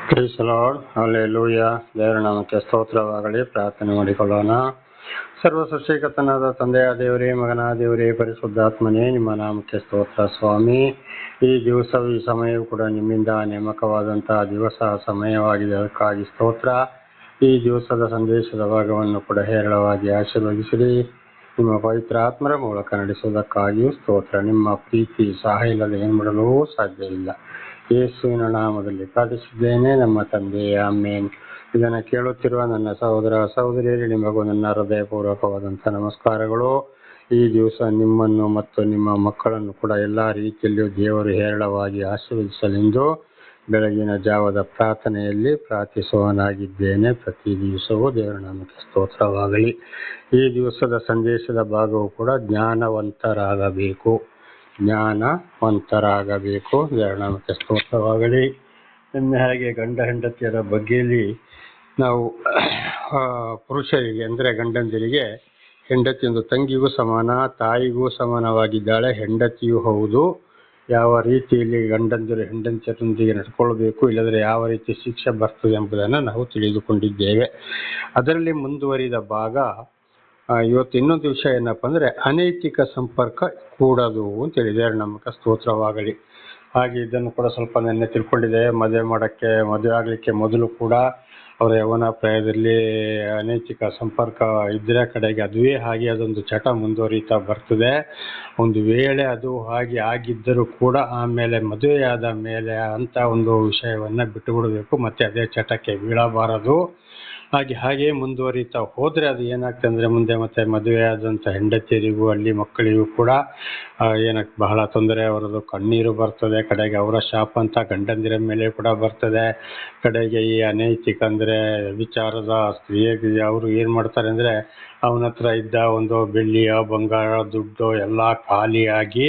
ಪ್ರೀಸ್ lord, hallelujah. ದೇವರ ನಾಮಕ್ಕೆ ಸ್ತೋತ್ರವಾಗಲಿ. ಪ್ರಾರ್ಥನೆ ಮಾಡಿಕೊಳ್ಳೋಣ. ಸರ್ವ ಸೃಷ್ಟಿಕರ್ತನಾದ ತಂದೆಯ ದೇವರೇ, ಮಗನ ದೇವರೇ, ಪರಿಶುದ್ಧಾತ್ಮನೇ, ನಿಮ್ಮ ನಾಮಕ್ಕೆ ಸ್ತೋತ್ರ ಸ್ವಾಮಿ. ಈ ದಿವಸವು ಈ ಸಮಯವು ಕೂಡ ನಿಮ್ಮಿಂದ ನೇಮಕವಾದಂತಹ ದಿವಸ ಸಮಯವಾಗಿದೆ, ಅದಕ್ಕಾಗಿ ಸ್ತೋತ್ರ. ಈ ದಿವಸದ ಸಂದೇಶದ ಭಾಗವನ್ನು ಕೂಡ ಹೇರಳವಾಗಿ ಆಶೀರ್ವದಿಸಿರಿ. ನಿಮ್ಮ ಪವಿತ್ರ ಆತ್ಮರ ಮೂಲಕ ನಡೆಸುವುದಕ್ಕಾಗಿಯೂ ಸ್ತೋತ್ರ. ನಿಮ್ಮ ಪ್ರೀತಿ ಸಹಾಯ ಇಲ್ಲದೆ ಏನು ಮಾಡಲು ಸಾಧ್ಯವಿಲ್ಲ. ಯೇಸುವಿನ ನಾಮದಲ್ಲಿ ಪ್ರಾರ್ಥಿಸಿದ್ದೇನೆ ನಮ್ಮ ತಂದೆ, ಆಮೇನ್. ಇದನ್ನು ಕೇಳುತ್ತಿರುವ ನನ್ನ ಸಹೋದರ ಸಹೋದರಿಯರು, ನಿಮಗೂ ನನ್ನ ಹೃದಯಪೂರ್ವಕವಾದಂಥ ನಮಸ್ಕಾರಗಳು. ಈ ದಿವಸ ನಿಮ್ಮನ್ನು ಮತ್ತು ನಿಮ್ಮ ಮಕ್ಕಳನ್ನು ಕೂಡ ಎಲ್ಲ ರೀತಿಯಲ್ಲಿಯೂ ದೇವರು ಹೇರಳವಾಗಿ ಆಶೀರ್ವದಿಸಲೆಂದು ಬೆಳಗಿನ ಜಾವದ ಪ್ರಾರ್ಥನೆಯಲ್ಲಿ ಪ್ರಾರ್ಥಿಸುವನಾಗಿದ್ದೇನೆ. ಪ್ರತಿ ದಿವಸವೂ ದೇವರ ನಾಮಕ್ಕೆ ಸ್ತೋತ್ರವಾಗಲಿ. ಈ ದಿವಸದ ಸಂದೇಶದ ಭಾಗವು ಕೂಡ ಜ್ಞಾನವಂತರಾಗಬೇಕು. ದೇವರ ನಾಮಕ್ಕೆ ಸ್ತೋತ್ರವಾಗಲಿ. ಇನ್ನು ಹಾಗೆ ಗಂಡ ಹೆಂಡತಿಯರ ಬಗ್ಗೆಯಲ್ಲಿ ನಾವು ಪುರುಷರಿಗೆ ಅಂದರೆ ಗಂಡಂದಿರಿಗೆ, ಹೆಂಡತಿ ಒಂದು ತಂಗಿಗೂ ಸಮಾನ, ತಾಯಿಗೂ ಸಮಾನವಾಗಿದ್ದಾಳೆ. ಹೆಂಡತಿಯೂ ಹೌದು. ಯಾವ ರೀತಿಯಲ್ಲಿ ಗಂಡಂದಿರು ಹೆಂಡತಿಯರೊಂದಿಗೆ ನಡ್ಕೊಳ್ಬೇಕು, ಇಲ್ಲದ್ರೆ ಯಾವ ರೀತಿ ಶಿಕ್ಷೆ ಬರ್ತದೆ ಎಂಬುದನ್ನು ನಾವು ತಿಳಿದುಕೊಂಡಿದ್ದೇವೆ. ಅದರಲ್ಲಿ ಮುಂದುವರಿದ ಭಾಗ ಇವತ್ತು ಇನ್ನೊಂದು ವಿಷಯ ಏನಪ್ಪ ಅಂದರೆ, ಅನೈತಿಕ ಸಂಪರ್ಕ ಕೂಡದು ಅಂತೇಳಿ. ದೇವರ ನಾಮಕ್ಕೆ ಸ್ತೋತ್ರವಾಗಲಿ. ಹಾಗೆ ಇದನ್ನು ಕೂಡ ಸ್ವಲ್ಪ ನೆನ್ನೆ ತಿಳ್ಕೊಂಡಿದೆ. ಮದುವೆ ಆಗಲಿಕ್ಕೆ ಮೊದಲು ಕೂಡ ಅವರ ಯೌವನ ಪ್ರಾಯದಲ್ಲಿ ಅನೈತಿಕ ಸಂಪರ್ಕ ಇದ್ದರೆ ಕಡೆಗೆ ಅದುವೇ ಹಾಗೆ ಅದೊಂದು ಚಟ ಮುಂದುವರಿತಾ ಬರ್ತದೆ. ಒಂದು ವೇಳೆ ಅದು ಹಾಗೆ ಆಗಿದ್ದರೂ ಕೂಡ ಆಮೇಲೆ ಮದುವೆಯಾದ ಮೇಲೆ ಅಂತ ಒಂದು ವಿಷಯವನ್ನು ಬಿಟ್ಟುಬಿಡಬೇಕು, ಮತ್ತೆ ಅದೇ ಚಟಕ್ಕೆ ಬೀಳಬಾರದು. ಹಾಗೆ ಮುಂದುವರಿತಾ ಹೋದರೆ ಅದು ಏನಾಗ್ತದೆ ಅಂದರೆ, ಮುಂದೆ ಮತ್ತೆ ಮದುವೆಯಾದಂಥ ಹೆಂಡತಿಯರಿಗೂ ಅಲ್ಲಿ ಮಕ್ಕಳಿಗೂ ಕೂಡ ಏನಕ್ಕೆ ಬಹಳ ತೊಂದರೆ. ಅವರದು ಕಣ್ಣೀರು ಬರ್ತದೆ, ಕಡೆಗೆ ಅವರ ಶಾಪ ಅಂತ ಗಂಡಂದಿರ ಮೇಲೆ ಕೂಡ ಬರ್ತದೆ. ಕಡೆಗೆ ಈ ಅನೈತಿಕ ಅಂದರೆ ವಿಚಾರದ ಸ್ತ್ರೀಯರಿಗೆ ಅವರು ಏನು ಮಾಡ್ತಾರೆ ಅಂದರೆ, ಅವನ ಹತ್ರ ಇದ್ದ ಒಂದು ಬೆಳ್ಳಿಯ ಬಂಗಾರ ದುಡ್ಡು ಎಲ್ಲ ಖಾಲಿಯಾಗಿ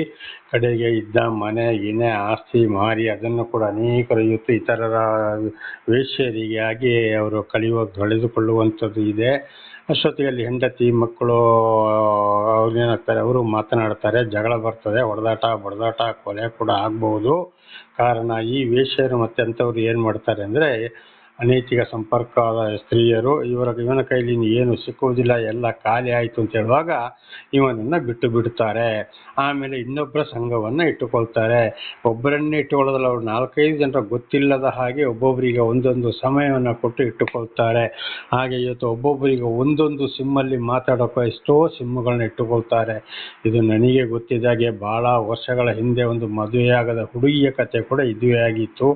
ಕಡೆಗೆ ಇದ್ದ ಮನೆ ಗಿನೆ ಆಸ್ತಿ ಮಾರಿ ಅದನ್ನು ಕೂಡ ಅನೇಕರು ಇತರರ ವೇಶ್ಯರಿಗೆ ಆಗಿ ಅವರು ಕಳೆದುಕೊಳ್ಳುವಂಥದ್ದು ಇದೆ. ಅಷ್ಟೊತ್ತಿಗೆ ಅಲ್ಲಿ ಹೆಂಡತಿ ಮಕ್ಕಳು ಅವ್ರು ಏನಾಗ್ತಾರೆ, ಅವರು ಮಾತನಾಡ್ತಾರೆ, ಜಗಳ ಬರ್ತದೆ, ಬಡದಾಟ ಕೊಲೆ ಕೂಡ ಆಗ್ಬಹುದು. ಕಾರಣ ಈ ವೇಶ್ಯರು ಮತ್ತೆ ಅಂಥವ್ರು ಏನು ಮಾಡ್ತಾರೆ ಅಂದರೆ, ಅನೈತಿಕ ಸಂಪರ್ಕದ ಸ್ತ್ರೀಯರು ಇವನ ಕೈಲಿ ಏನು ಸಿಕ್ಕುವುದಿಲ್ಲ, ಎಲ್ಲ ಖಾಲಿ ಆಯಿತು ಅಂತ ಹೇಳುವಾಗ ಇವನನ್ನು ಬಿಟ್ಟು ಬಿಡ್ತಾರೆ. ಆಮೇಲೆ ಇನ್ನೊಬ್ಬರ ಸಂಘವನ್ನು ಇಟ್ಟುಕೊಳ್ತಾರೆ. ಒಬ್ಬರನ್ನೇ ಇಟ್ಟುಕೊಳ್ಳೋದಲ್ಲ, ಅವ್ರು 4-5 ಜನರ ಗೊತ್ತಿಲ್ಲದ ಹಾಗೆ ಒಬ್ಬೊಬ್ಬರಿಗೆ ಒಂದೊಂದು ಸಮಯವನ್ನು ಕೊಟ್ಟು ಇಟ್ಟುಕೊಳ್ತಾರೆ. ಹಾಗೆ ಇವತ್ತು ಒಬ್ಬೊಬ್ಬರಿಗೆ ಒಂದೊಂದು ಸಿಮ್ಮಲ್ಲಿ ಮಾತಾಡೋಕೆ ಎಷ್ಟೋ ಸಿಮ್ಮುಗಳನ್ನ ಇಟ್ಟುಕೊಳ್ತಾರೆ. ಇದು ನನಗೆ ಗೊತ್ತಿದ್ದಾಗೆ ಭಾಳ ವರ್ಷಗಳ ಹಿಂದೆ ಒಂದು ಮದುವೆಯಾಗದ ಹುಡುಗಿಯ ಕತೆ ಕೂಡ ಇದುವೇ ಆಗಿತ್ತು.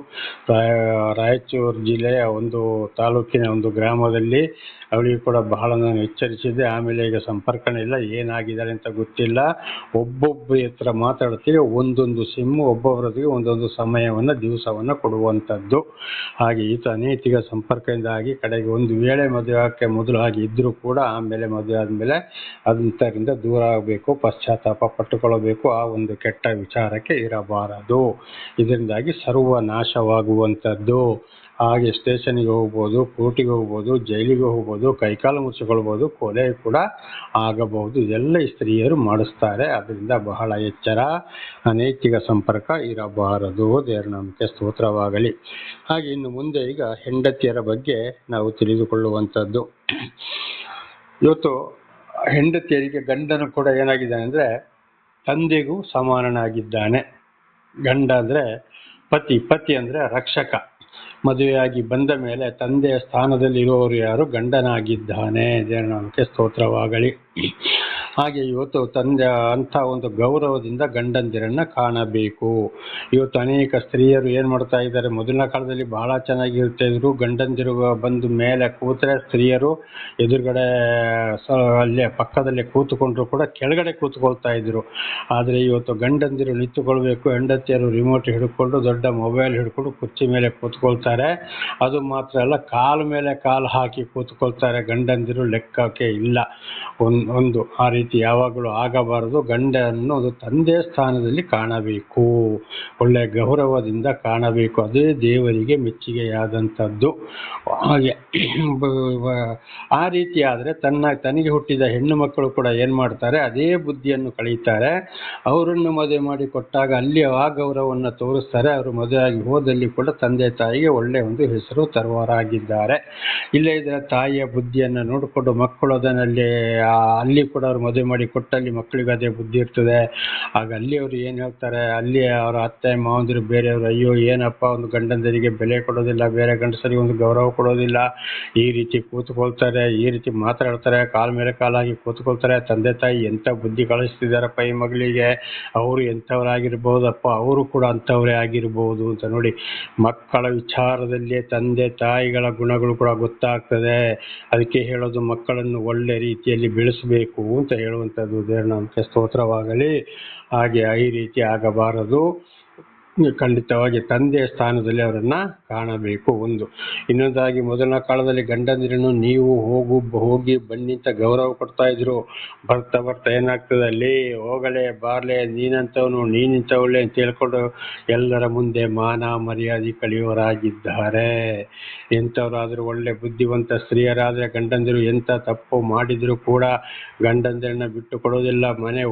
ರಾಯಚೂರು ಜಿಲ್ಲೆಯ ಒಂದು ತಾಲೂಕಿನ ಒಂದು ಗ್ರಾಮದಲ್ಲಿ ಅವಳಿಗೆ ಕೂಡ ಬಹಳ ನಾನು ಎಚ್ಚರಿಸಿದ್ದೆ. ಆಮೇಲೆ ಈಗ ಸಂಪರ್ಕನೇ ಇಲ್ಲ, ಏನಾಗಿದ್ದಾರೆ ಅಂತ ಗೊತ್ತಿಲ್ಲ. ಒಬ್ಬೊಬ್ಬರ ಹತ್ರ ಮಾತಾಡ್ತೀವಿ, ಒಂದೊಂದು ಸಿಮ್ಮು ಒಬ್ಬೊಬ್ಬರಿಗೆ ಒಂದೊಂದು ಸಮಯವನ್ನು ದಿವಸವನ್ನು ಕೊಡುವಂಥದ್ದು. ಹಾಗೆ ಈತ ಅನೈತಿಕ ಸಂಪರ್ಕದಿಂದಾಗಿ ಕಡೆಗೆ ಒಂದು ವೇಳೆ ಮದುವೆಗೆ ಮೊದಲು ಹಾಗೆ ಇದ್ದರೂ ಕೂಡ ಆಮೇಲೆ ಮದುವೆ ಆದಮೇಲೆ ಅದರಿಂದ ದೂರ ಆಗಬೇಕು, ಪಶ್ಚಾತ್ತಾಪ ಪಟ್ಟುಕೊಳ್ಳಬೇಕು, ಆ ಒಂದು ಕೆಟ್ಟ ವಿಚಾರಕ್ಕೆ ಇರಬಾರದು. ಇದರಿಂದಾಗಿ ಸರ್ವನಾಶವಾಗುವಂಥದ್ದು. ಹಾಗೆ ಸ್ಟೇಷನ್ಗೆ ಹೋಗ್ಬೋದು, ಕೋರ್ಟಿಗೆ ಹೋಗ್ಬೋದು, ಜೈಲಿಗೆ ಹೋಗ್ಬೋದು, ಕೈಕಾಲು ಮುಚ್ಚಿಕೊಳ್ಬೋದು, ಕೊಲೆ ಕೂಡ ಆಗಬಹುದು. ಇದೆಲ್ಲ ಈ ಸ್ತ್ರೀಯರು ಮಾಡಿಸ್ತಾರೆ. ಅದರಿಂದ ಬಹಳ ಎಚ್ಚರ. ಅನೈತಿಕ ಸಂಪರ್ಕ ಇರಬಾರದು. ದೇವರ ನಾಮಕ್ಕೆ ಸ್ತೋತ್ರವಾಗಲಿ. ಹಾಗೆ ಇನ್ನು ಮುಂದೆ ಈಗ ಹೆಂಡತಿಯರ ಬಗ್ಗೆ ನಾವು ತಿಳಿದುಕೊಳ್ಳುವಂಥದ್ದು. ಇವತ್ತು ಹೆಂಡತಿಯರಿಗೆ ಗಂಡನು ಕೂಡ ಏನಾಗಿದ್ದಾನೆ ಅಂದರೆ, ತಂದೆಗೂ ಸಮಾನನಾಗಿದ್ದಾನೆ. ಗಂಡ ಅಂದರೆ ಪತಿ ಅಂದರೆ ರಕ್ಷಕ. ಮದುವೆಯಾಗಿ ಬಂದ ಮೇಲೆ ತಂದೆಯ ಸ್ಥಾನದಲ್ಲಿ ಇರುವವರು ಯಾರು? ಗಂಡನಾಗಿದ್ದಾನೆ. ದೇವರ ನಾಮಕ್ಕೆ ಸ್ತೋತ್ರವಾಗಲಿ. ಹಾಗೆ ಇವತ್ತು ತಂದೆ ಅಂಥ ಒಂದು ಗೌರವದಿಂದ ಗಂಡಂದಿರನ್ನು ಕಾಣಬೇಕು. ಇವತ್ತು ಅನೇಕ ಸ್ತ್ರೀಯರು ಏನು ಮಾಡ್ತಾ ಇದ್ದಾರೆ, ಮೊದಲಿನ ಕಾಲದಲ್ಲಿ ಬಹಳ ಚೆನ್ನಾಗಿರ್ತಾ ಇದ್ರು. ಗಂಡಂದಿರು ಬಂದು ಮೇಲೆ ಕೂತರೆ ಸ್ತ್ರೀಯರು ಎದುರುಗಡೆ ಅಲ್ಲೇ ಪಕ್ಕದಲ್ಲೇ ಕೂತ್ಕೊಂಡ್ರು ಕೂಡ ಕೆಳಗಡೆ ಕೂತ್ಕೊಳ್ತಾ ಇದ್ರು. ಆದರೆ ಇವತ್ತು ಗಂಡಂದಿರು ನಿಂತುಕೊಳ್ಬೇಕು, ಹೆಂಡತಿಯರು ರಿಮೋಟ್ ಹಿಡ್ಕೊಂಡು ದೊಡ್ಡ ಮೊಬೈಲ್ ಹಿಡ್ಕೊಂಡು ಕುರ್ಚಿ ಮೇಲೆ ಕೂತ್ಕೊಳ್ತಾರೆ. ಅದು ಮಾತ್ರ ಅಲ್ಲ, ಕಾಲು ಮೇಲೆ ಕಾಲು ಹಾಕಿ ಕೂತ್ಕೊಳ್ತಾರೆ. ಗಂಡಂದಿರು ಲೆಕ್ಕಕ್ಕೆ ಇಲ್ಲ. ಒಂದು ಆ ರೀತಿ ಯಾವಾಗಲೂ ಆಗಬಾರದು. ಗಂಡನ್ನು ಒಂದು ತಂದೆ ಸ್ಥಾನದಲ್ಲಿ ಕಾಣಬೇಕು, ಒಳ್ಳೆಯ ಗೌರವದಿಂದ ಕಾಣಬೇಕು. ಅದೇ ದೇವರಿಗೆ ಮೆಚ್ಚುಗೆಯಾದಂಥದ್ದು. ಹಾಗೆ ಆ ರೀತಿ ಆದರೆ ತನಗೆ ಹುಟ್ಟಿದ ಹೆಣ್ಣು ಮಕ್ಕಳು ಕೂಡ ಏನು ಮಾಡ್ತಾರೆ, ಅದೇ ಬುದ್ಧಿಯನ್ನು ಕಳೀತಾರೆ. ಅವರನ್ನು ಮದುವೆ ಮಾಡಿ ಕೊಟ್ಟಾಗ ಅಲ್ಲಿ ಆ ಗೌರವವನ್ನು ತೋರಿಸ್ತಾರೆ. ಅವರು ಮದುವೆಯಾಗಿ ಹೋದಲ್ಲಿ ಕೂಡ ತಂದೆ ತಾಯಿಗೆ ಒಳ್ಳೆಯ ಒಂದು ಹೆಸರು ತರುವವರಾಗಿದ್ದಾರೆ. ಇಲ್ಲೇ ಇದ್ರೆ ತಾಯಿಯ ಬುದ್ಧಿಯನ್ನು ನೋಡಿಕೊಂಡು ಮಕ್ಕಳು ಅದನ್ನಲ್ಲಿ ಅಲ್ಲಿ ಕೂಡ ಅವ್ರು ಮದುವೆ ಮಾಡಿ ಕೊಟ್ಟಲ್ಲಿ ಮಕ್ಕಳಿಗೆ ಅದೇ ಬುದ್ಧಿ ಇರ್ತದೆ. ಆಗ ಅಲ್ಲಿ ಅವರು ಏನು ಹೇಳ್ತಾರೆ, ಅಲ್ಲಿ ಅವರ ಅತ್ತೆ ಮಾವಂದಿರು ಬೇರೆಯವರು, ಅಯ್ಯೋ ಏನಪ್ಪ ಒಂದು ಗಂಡಂದರಿಗೆ ಬೆಲೆ ಕೊಡೋದಿಲ್ಲ, ಬೇರೆ ಗಂಡಸರಿಗೆ ಒಂದು ಗೌರವ ಕೊಡೋದಿಲ್ಲ, ಈ ರೀತಿ ಕೂತ್ಕೊಳ್ತಾರೆ, ಈ ರೀತಿ ಮಾತಾಡ್ತಾರೆ, ಕಾಲ ಮೇಲೆ ಕಾಲಾಗಿ ಕೂತ್ಕೊಳ್ತಾರೆ. ತಂದೆ ತಾಯಿ ಎಂಥ ಬುದ್ಧಿ ಕಳಿಸ್ತಿದ್ದಾರಪ್ಪ ಈ ಮಗಳಿಗೆ, ಅವರು ಎಂಥವರಾಗಿರ್ಬೋದಪ್ಪ, ಅವರು ಕೂಡ ಅಂಥವರೇ ಆಗಿರ್ಬೋದು ಅಂತ ನೋಡಿ. ಮಕ್ಕಳ ವಿಚಾರದಲ್ಲಿ ತಂದೆ ತಾಯಿಗಳ ಗುಣಗಳು ಕೂಡ ಗೊತ್ತಾಗ್ತದೆ. ಅದಕ್ಕೆ ಹೇಳೋದು ಮಕ್ಕಳನ್ನು ಒಳ್ಳೆ ರೀತಿಯಲ್ಲಿ ಬೆಳೆಸಬೇಕು ಅಂತ ಹೇಳುವಂಥದ್ದು. ದೇವರ ಸ್ತೋತ್ರವಾಗಲಿ. ಹಾಗೆ ಈ ರೀತಿ ಆಗಬಾರದು. ಖಂಡಿತವಾಗಿ ತಂದೆಯ ಸ್ಥಾನದಲ್ಲಿ ಅವರನ್ನು ಕಾಣಬೇಕು. ಒಂದು ಇನ್ನೊಂದಾಗಿ ಮೊದಲನ ಕಾಲದಲ್ಲಿ ಗಂಡಂದಿರನ್ನು ನೀವು ಹೋಗಿ ಬನ್ನಿ ಅಂತ ಗೌರವ ಕೊಡ್ತಾ ಇದ್ರು. ಬರ್ತಾ ಏನಾಗ್ತದೆ, ಅಲ್ಲಿ ಹೋಗಲೇ ಬಾರ್ಲೆ, ನೀನಿಂತವಳೆ ಅಂತ ಹೇಳ್ಕೊಂಡು ಎಲ್ಲರ ಮುಂದೆ ಮಾನ ಮರ್ಯಾದೆ ಕಳೆಯುವವರಾಗಿದ್ದಾರೆ. ಎಂಥವರಾದರೂ ಒಳ್ಳೆ ಬುದ್ಧಿವಂತ ಸ್ತ್ರೀಯರಾದರೆ ಗಂಡಂದಿರು ಎಂಥ ತಪ್ಪು ಮಾಡಿದರೂ ಕೂಡ ಗಂಡಂದಿರನ್ನ ಬಿಟ್ಟು ಕೊಡೋದಿಲ್ಲ. ಮನೆ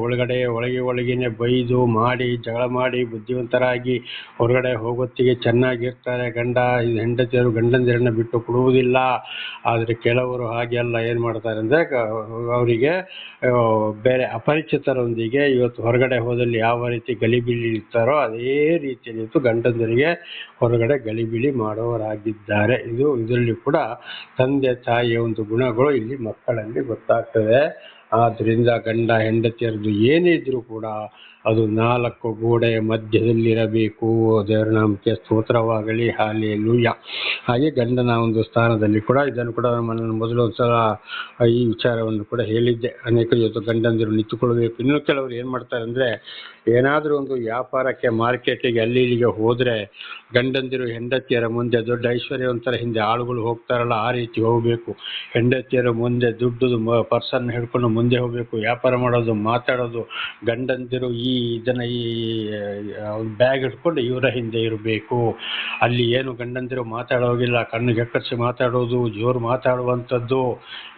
ಒಳಗೇನೆ ಬೈದು ಮಾಡಿ ಜಗಳ ಮಾಡಿ ಬುದ್ಧಿವಂತರಾಗಿ ಹೊರಗಡೆ ಹೋಗೋತ್ತಿಗೆ ಚೆನ್ನಾಗಿರ್ತಾರೆ. ಹೆಂಡತಿಯರು ಗಂಡಂದಿರನ್ನ ಬಿಟ್ಟು ಕೊಡುವುದಿಲ್ಲ. ಆದರೆ ಕೆಲವರು ಹಾಗೆ ಅಲ್ಲ, ಏನು ಮಾಡ್ತಾರೆ ಅಂದರೆ ಅವರಿಗೆ ಬೇರೆ ಅಪರಿಚಿತರೊಂದಿಗೆ ಇವತ್ತು ಹೊರಗಡೆ ಹೋದಲ್ಲಿ ಯಾವ ರೀತಿ ಗಲಿಬಿಲಿ ಇರ್ತಾರೋ ಅದೇ ರೀತಿಯಲ್ಲಿ ಗಂಡಂದಿರಿಗೆ ಹೊರಗಡೆ ಗಲಿಬಿಲಿ ಮಾಡೋರಾಗಿದ್ದಾರೆ. ಇದರಲ್ಲಿ ಕೂಡ ತಂದೆ ತಾಯಿಯ ಒಂದು ಗುಣಗಳು ಇಲ್ಲಿ ಮಕ್ಕಳಲ್ಲಿ ಗೊತ್ತಾಗ್ತದೆ. ಆದ್ದರಿಂದ ಗಂಡ ಹೆಂಡತಿಯರದು ಏನೇ ಇದ್ರೂ ಕೂಡ ಅದು 4 ಗೋಡೆಯ ಮಧ್ಯದಲ್ಲಿರಬೇಕು. ದೇವರ ನಾಮಕ್ಕೆ ಸ್ತೋತ್ರವಾಗಲಿ. ಹಲ್ಲೆಲೂಯಾ. ಹಾಗೆ ಗಂಡನ ಒಂದು ಸ್ಥಾನದಲ್ಲಿ ಕೂಡ ಇದನ್ನು ಕೂಡ ಮೊದಲು ಒಂದು ಸಲ ಈ ವಿಚಾರವನ್ನು ಕೂಡ ಹೇಳಿದ್ದೆ. ಅನೇಕ ಇವತ್ತು ಗಂಡಂದಿರು ನಿಂತುಕೊಳ್ಬೇಕು. ಇನ್ನು ಕೆಲವರು ಏನು ಮಾಡ್ತಾರೆ ಅಂದರೆ, ಏನಾದರೂ ಒಂದು ವ್ಯಾಪಾರಕ್ಕೆ ಮಾರ್ಕೆಟಿಗೆ ಅಲ್ಲಿ ಇಲ್ಲಿಗೆ ಹೋದರೆ ಗಂಡಂದಿರು ಹೆಂಡತಿಯರ ಮುಂದೆ ದೊಡ್ಡ ಐಶ್ವರ್ಯವಂತರ ಹಿಂದೆ ಆಳುಗಳು ಹೋಗ್ತಾರಲ್ಲ, ಆ ರೀತಿ ಹೋಗಬೇಕು. ಹೆಂಡತಿಯರ ಮುಂದೆ ದುಡ್ಡು ಪರ್ಸನ್ನು ಹಿಡ್ಕೊಂಡು ಮುಂದೆ ಹೋಗಬೇಕು. ವ್ಯಾಪಾರ ಮಾಡೋದು, ಮಾತಾಡೋದು, ಗಂಡಂದಿರು ಈ ಬ್ಯಾಗ್ ಹಿಡ್ಕೊಂಡು ಇವರ ಹಿಂದೆ ಇರಬೇಕು. ಅಲ್ಲಿ ಏನು ಗಂಡಂದಿರು ಮಾತಾಡೋಗಿಲ್ಲ, ಕಣ್ಣಿಗೆ ಎಕ್ಕರಿಸಿ ಮಾತಾಡೋದು, ಜೋರು ಮಾತಾಡುವಂಥದ್ದು,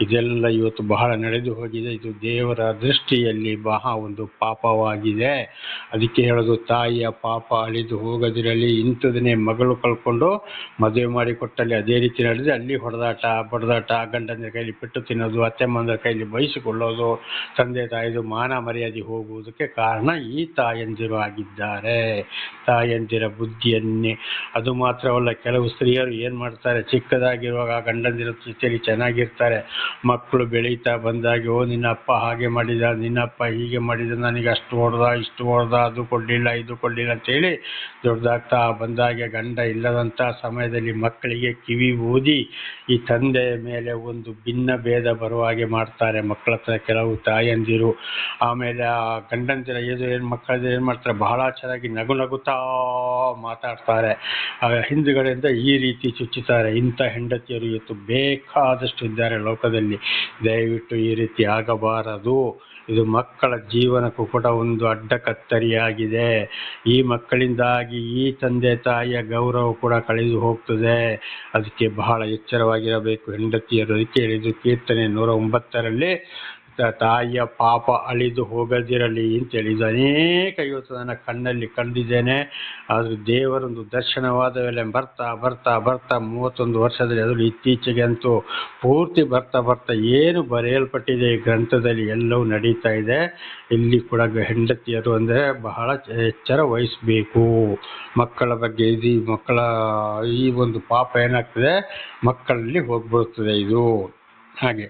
ಇದೆಲ್ಲ ಇವತ್ತು ಬಹಳ ನಡೆದು ಹೋಗಿದೆ. ಇದು ದೇವರ ದೃಷ್ಟಿಯಲ್ಲಿ ಬಹಳ ಒಂದು ಪಾಪವಾಗಿದೆ. ಅದಕ್ಕೆ ಹೇಳೋದು, ತಾಯಿಯ ಪಾಪ ಅಳಿದು ಹೋಗದಿರಲಿ. ಇಂಥದನ್ನೇ ಮಗಳು ಕಳ್ಕೊಂಡು ಮದುವೆ ಮಾಡಿ ಕೊಟ್ಟಲ್ಲಿ ಅದೇ ರೀತಿ ನಡೆದ್ರೆ ಅಲ್ಲಿ ಬಡದಾಟ, ಗಂಡನ ಕೈಲಿ ಪೆಟ್ಟು ತಿನ್ನೋದು, ಅತ್ತೆ ಮಾವನ ಕೈಲಿ ಬಯಸಿಕೊಳ್ಳೋದು, ತಂದೆ ತಾಯಿದು ಮಾನ ಮರ್ಯಾದೆ ಹೋಗುವುದಕ್ಕೆ ಕಾರಣ ಈ ತಾಯಂದಿರು ಆಗಿದ್ದಾರೆ. ತಾಯಂದಿರ ಬುದ್ಧಿಯನ್ನೇ. ಅದು ಮಾತ್ರವಲ್ಲ, ಕೆಲವು ಸ್ತ್ರೀಯರು ಏನು ಮಾಡ್ತಾರೆ, ಚಿಕ್ಕದಾಗಿರುವಾಗ ಗಂಡಂದಿರ ಜೊತೆಯಲ್ಲಿ ಚೆನ್ನಾಗಿರ್ತಾರೆ. ಮಕ್ಕಳು ಬೆಳೀತಾ ಬಂದಾಗಿ, ನಿನ್ನ ಅಪ್ಪ ಹಾಗೆ ಮಾಡಿದ, ನಿನ್ನಪ್ಪ ಹೀಗೆ ಮಾಡಿದ, ನನಗೆ ಅಷ್ಟು ಹೊಡೆದ, ಇಷ್ಟು ಹೊಡೆದ, ಅದು ಕೊಡಲಿಲ್ಲ, ಇದು ಕೊಡಲಿಲ್ಲ ಅಂತೇಳಿ ದೊಡ್ಡದಾಗ್ತಾ ಬಂದಾಗೆ ಗಂಡ ಇಲ್ಲದಂಥ ಸಮಯದಲ್ಲಿ ಮಕ್ಕಳಿಗೆ ಕಿವಿ ಊದಿ ಈ ತಂದೆಯ ಮೇಲೆ ಒಂದು ಭಿನ್ನ ಭೇದ ಬರುವ ಹಾಗೆ ಮಾಡ್ತಾರೆ ಮಕ್ಕಳ ಹತ್ರ ಕೆಲವು ತಾಯಂದಿರು. ಆಮೇಲೆ ಆ ಗಂಡಂದಿರ ಏನು ಮಾಡ್ತಾರೆ, ಬಹಳ ಚೆನ್ನಾಗಿ ನಗುತ್ತಾ ಮಾತಾಡ್ತಾರೆ. ಹಿಂದುಗಡೆಯಿಂದ ಈ ರೀತಿ ಚುಚ್ಚುತ್ತಾರೆ. ಇಂಥ ಹೆಂಡತಿಯರು ಇವತ್ತು ಬೇಕಾದಷ್ಟು ಇದ್ದಾರೆ ಲೋಕದಲ್ಲಿ. ದಯವಿಟ್ಟು ಈ ರೀತಿ ಆಗಬಾರದು. ಇದು ಮಕ್ಕಳ ಜೀವನಕ್ಕೂ ಕೂಡ ಒಂದು ಅಡ್ಡಕತ್ತರಿಯಾಗಿದೆ. ಈ ಮಕ್ಕಳಿಂದಾಗಿ ಈ ತಂದೆ ತಾಯಿಯ ಗೌರವ ಕೂಡ ಕಳೆದು ಹೋಗ್ತದೆ. ಅದಕ್ಕೆ ಬಹಳ ಎಚ್ಚರವಾಗಿರಬೇಕು ಹೆಂಡತಿಯರು. ಅದಕ್ಕೆ ಹೇಳಿದ್ದು ಕೀರ್ತನೆ 109ರಲ್ಲಿ, ತಾಯಿಯ ಪಾಪ ಅಳಿದು ಹೋಗದಿರಲಿ ಅಂತ ಹೇಳಿದ್ದು. ಅನೇಕ ಇವತ್ತು ನನ್ನ ಕಣ್ಣಲ್ಲಿ ಕಂಡಿದ್ದೇನೆ. ಆದರೆ ದೇವರೊಂದು ದರ್ಶನವಾದ ಮೇಲೆ ಬರ್ತಾ 31 ವರ್ಷದಲ್ಲಿ, ಅದರಲ್ಲಿ ಇತ್ತೀಚೆಗೆ ಅಂತೂ ಪೂರ್ತಿ ಬರ್ತಾ ಏನು ಬರೆಯಲ್ಪಟ್ಟಿದೆ ಈ ಗ್ರಂಥದಲ್ಲಿ ಎಲ್ಲವೂ ನಡೀತಾ ಇದೆ. ಇಲ್ಲಿ ಕೂಡ ಹೆಂಡತಿಯರು ಅಂದರೆ ಬಹಳ ಎಚ್ಚರ ವಹಿಸಬೇಕು ಮಕ್ಕಳ ಬಗ್ಗೆ. ಮಕ್ಕಳ ಈ ಒಂದು ಪಾಪ ಏನಾಗ್ತದೆ, ಮಕ್ಕಳಲ್ಲಿ ಹೋಗ್ಬಿಡುತ್ತದೆ ಇದು. ಹಾಗೆ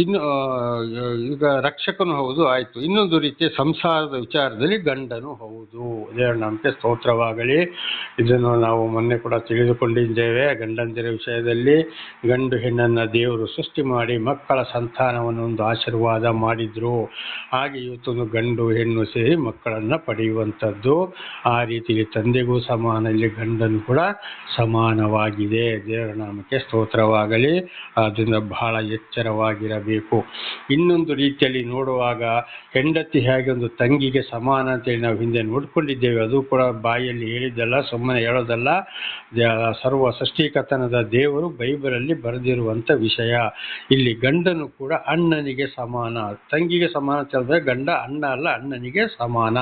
ಈಗ ರಕ್ಷಕನು ಹೌದು, ಆಯಿತು. ಇನ್ನೊಂದು ರೀತಿಯ ಸಂಸಾರದ ವಿಚಾರದಲ್ಲಿ ಗಂಡನು ಹೌದು. ದೇವರ ನಾಮಕ್ಕೆ ಸ್ತೋತ್ರವಾಗಲಿ. ಇದನ್ನು ನಾವು ಮೊನ್ನೆ ಕೂಡ ತಿಳಿದುಕೊಂಡಿದ್ದೇವೆ. ಗಂಡಂದಿರ ವಿಷಯದಲ್ಲಿ ಗಂಡು ಹೆಣ್ಣನ್ನು ದೇವರು ಸೃಷ್ಟಿ ಮಾಡಿ ಮಕ್ಕಳ ಸಂತಾನವನ್ನು ಒಂದು ಆಶೀರ್ವಾದ ಮಾಡಿದ್ರು. ಹಾಗೆ ಇವತ್ತೊಂದು ಗಂಡು ಹೆಣ್ಣು ಸೇರಿ ಮಕ್ಕಳನ್ನು ಪಡೆಯುವಂಥದ್ದು. ಆ ರೀತಿಯಲ್ಲಿ ತಂದೆಗೂ ಸಮಾನ, ಇಲ್ಲಿ ಗಂಡನು ಕೂಡ ಸಮಾನವಾಗಿದೆ. ದೇವರ ನಾಮಕ್ಕೆ ಸ್ತೋತ್ರವಾಗಲಿ. ಆದ್ದರಿಂದ ಬಹಳ ಎಚ್ಚರವಾಗಿರಬೇಕು. ಭಾವವಾಗಿರಬೇಕು. ಇನ್ನೊಂದು ರೀತಿಯಲ್ಲಿ ನೋಡುವಾಗ ಹೆಂಡತಿ ಹೇಗೆ ಒಂದು ತಂಗಿಗೆ ಸಮಾನ ಅಂತೇಳಿ ನಾವು ಹಿಂದೆ ನೋಡ್ಕೊಂಡಿದ್ದೇವೆ. ಅದು ಕೂಡ ಬಾಯಲ್ಲಿ ಹೇಳಿದ್ದಲ್ಲ, ಸುಮ್ಮನೆ ಹೇಳೋದಲ್ಲ, ಸರ್ವ ಸೃಷ್ಟಿಕರ್ತನದ ದೇವರು ಬೈಬಲಲ್ಲಿ ಬರೆದಿರುವಂಥ ವಿಷಯ. ಇಲ್ಲಿ ಗಂಡನು ಕೂಡ ಅಣ್ಣನಿಗೆ ಸಮಾನ, ತಂಗಿಗೆ ಸಮಾನ ಅಂತ ಹೇಳಿದ್ರೆ ಗಂಡ ಅಣ್ಣ ಅಲ್ಲ, ಅಣ್ಣನಿಗೆ ಸಮಾನ.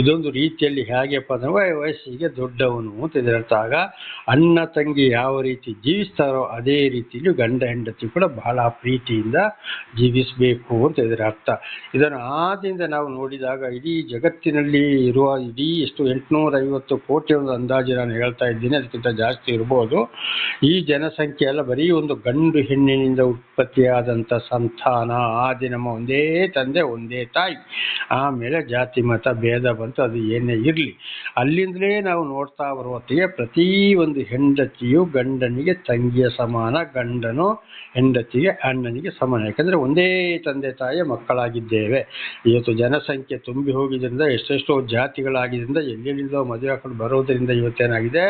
ಇದೊಂದು ರೀತಿಯಲ್ಲಿ ಹೇಗೆಪ್ಪ ಅಂದ್ರೆ ವಯಸ್ಸಿಗೆ ದೊಡ್ಡವನು ಅಂತ ಇದರರ್ಥ. ಆಗ ಅಣ್ಣ ತಂಗಿ ಯಾವ ರೀತಿ ಜೀವಿಸ್ತಾರೋ ಅದೇ ರೀತಿಯಲ್ಲಿ ಗಂಡ ಹೆಂಡತಿ ಕೂಡ ಬಹಳ ಪ್ರೀತಿಯಿಂದ ಜೀವಿಸಬೇಕು ಅಂತ ಇದರ ಅರ್ಥ. ಇದನ್ನು ಆದಿಂದ ನಾವು ನೋಡಿದಾಗ ಇಡೀ ಜಗತ್ತಿನಲ್ಲಿ ಇರುವ ಇಡೀ ಎಷ್ಟು 850 ಕೋಟಿ ಒಂದು ಅಂದಾಜು ನಾನು ಹೇಳ್ತಾ ಇದ್ದೀನಿ, ಅದಕ್ಕಿಂತ ಜಾಸ್ತಿ ಇರ್ಬೋದು. ಈ ಜನಸಂಖ್ಯೆ ಎಲ್ಲ ಬರೀ ಒಂದು ಗಂಡು ಹೆಣ್ಣಿನಿಂದ ಉತ್ಪತ್ತಿಯಾದಂಥ ಸಂತಾನ. ಆದಿ ನಮ್ಮ ಒಂದೇ ತಂದೆ ಒಂದೇ ತಾಯಿ, ಆಮೇಲೆ ಜಾತಿ ಮತ ಭೇದ ಬಂತು, ಅದು ಏನೇ ಇರಲಿ. ಅಲ್ಲಿಂದಲೇ ನಾವು ನೋಡ್ತಾ ಬರುವತ್ತಿಗೆ ಪ್ರತಿ ಒಂದು ಹೆಂಡತಿಯು ಗಂಡನಿಗೆ ತಂಗಿಯ ಸಮಾನ, ಗಂಡನು ಹೆಂಡತಿಗೆ ಅಣ್ಣನಿಗೆ ಸಮಾನ. ಯಾಕಂದರೆ ಒಂದೇ ತಂದೆ ತಾಯಿಯ ಮಕ್ಕಳಾಗಿದ್ದೇವೆ. ಇವತ್ತು ಜನಸಂಖ್ಯೆ ತುಂಬಿ ಹೋಗಿದ್ದರಿಂದ ಎಷ್ಟೆಷ್ಟೋ ಜಾತಿಗಳಾಗಿದ್ದರಿಂದ ಎಲ್ಲೆಲ್ಲಿಂದೋ ಮದುವೆ ಹಾಕೊಂಡು ಬರೋದರಿಂದ ಇವತ್ತೇನಾಗಿದೆ,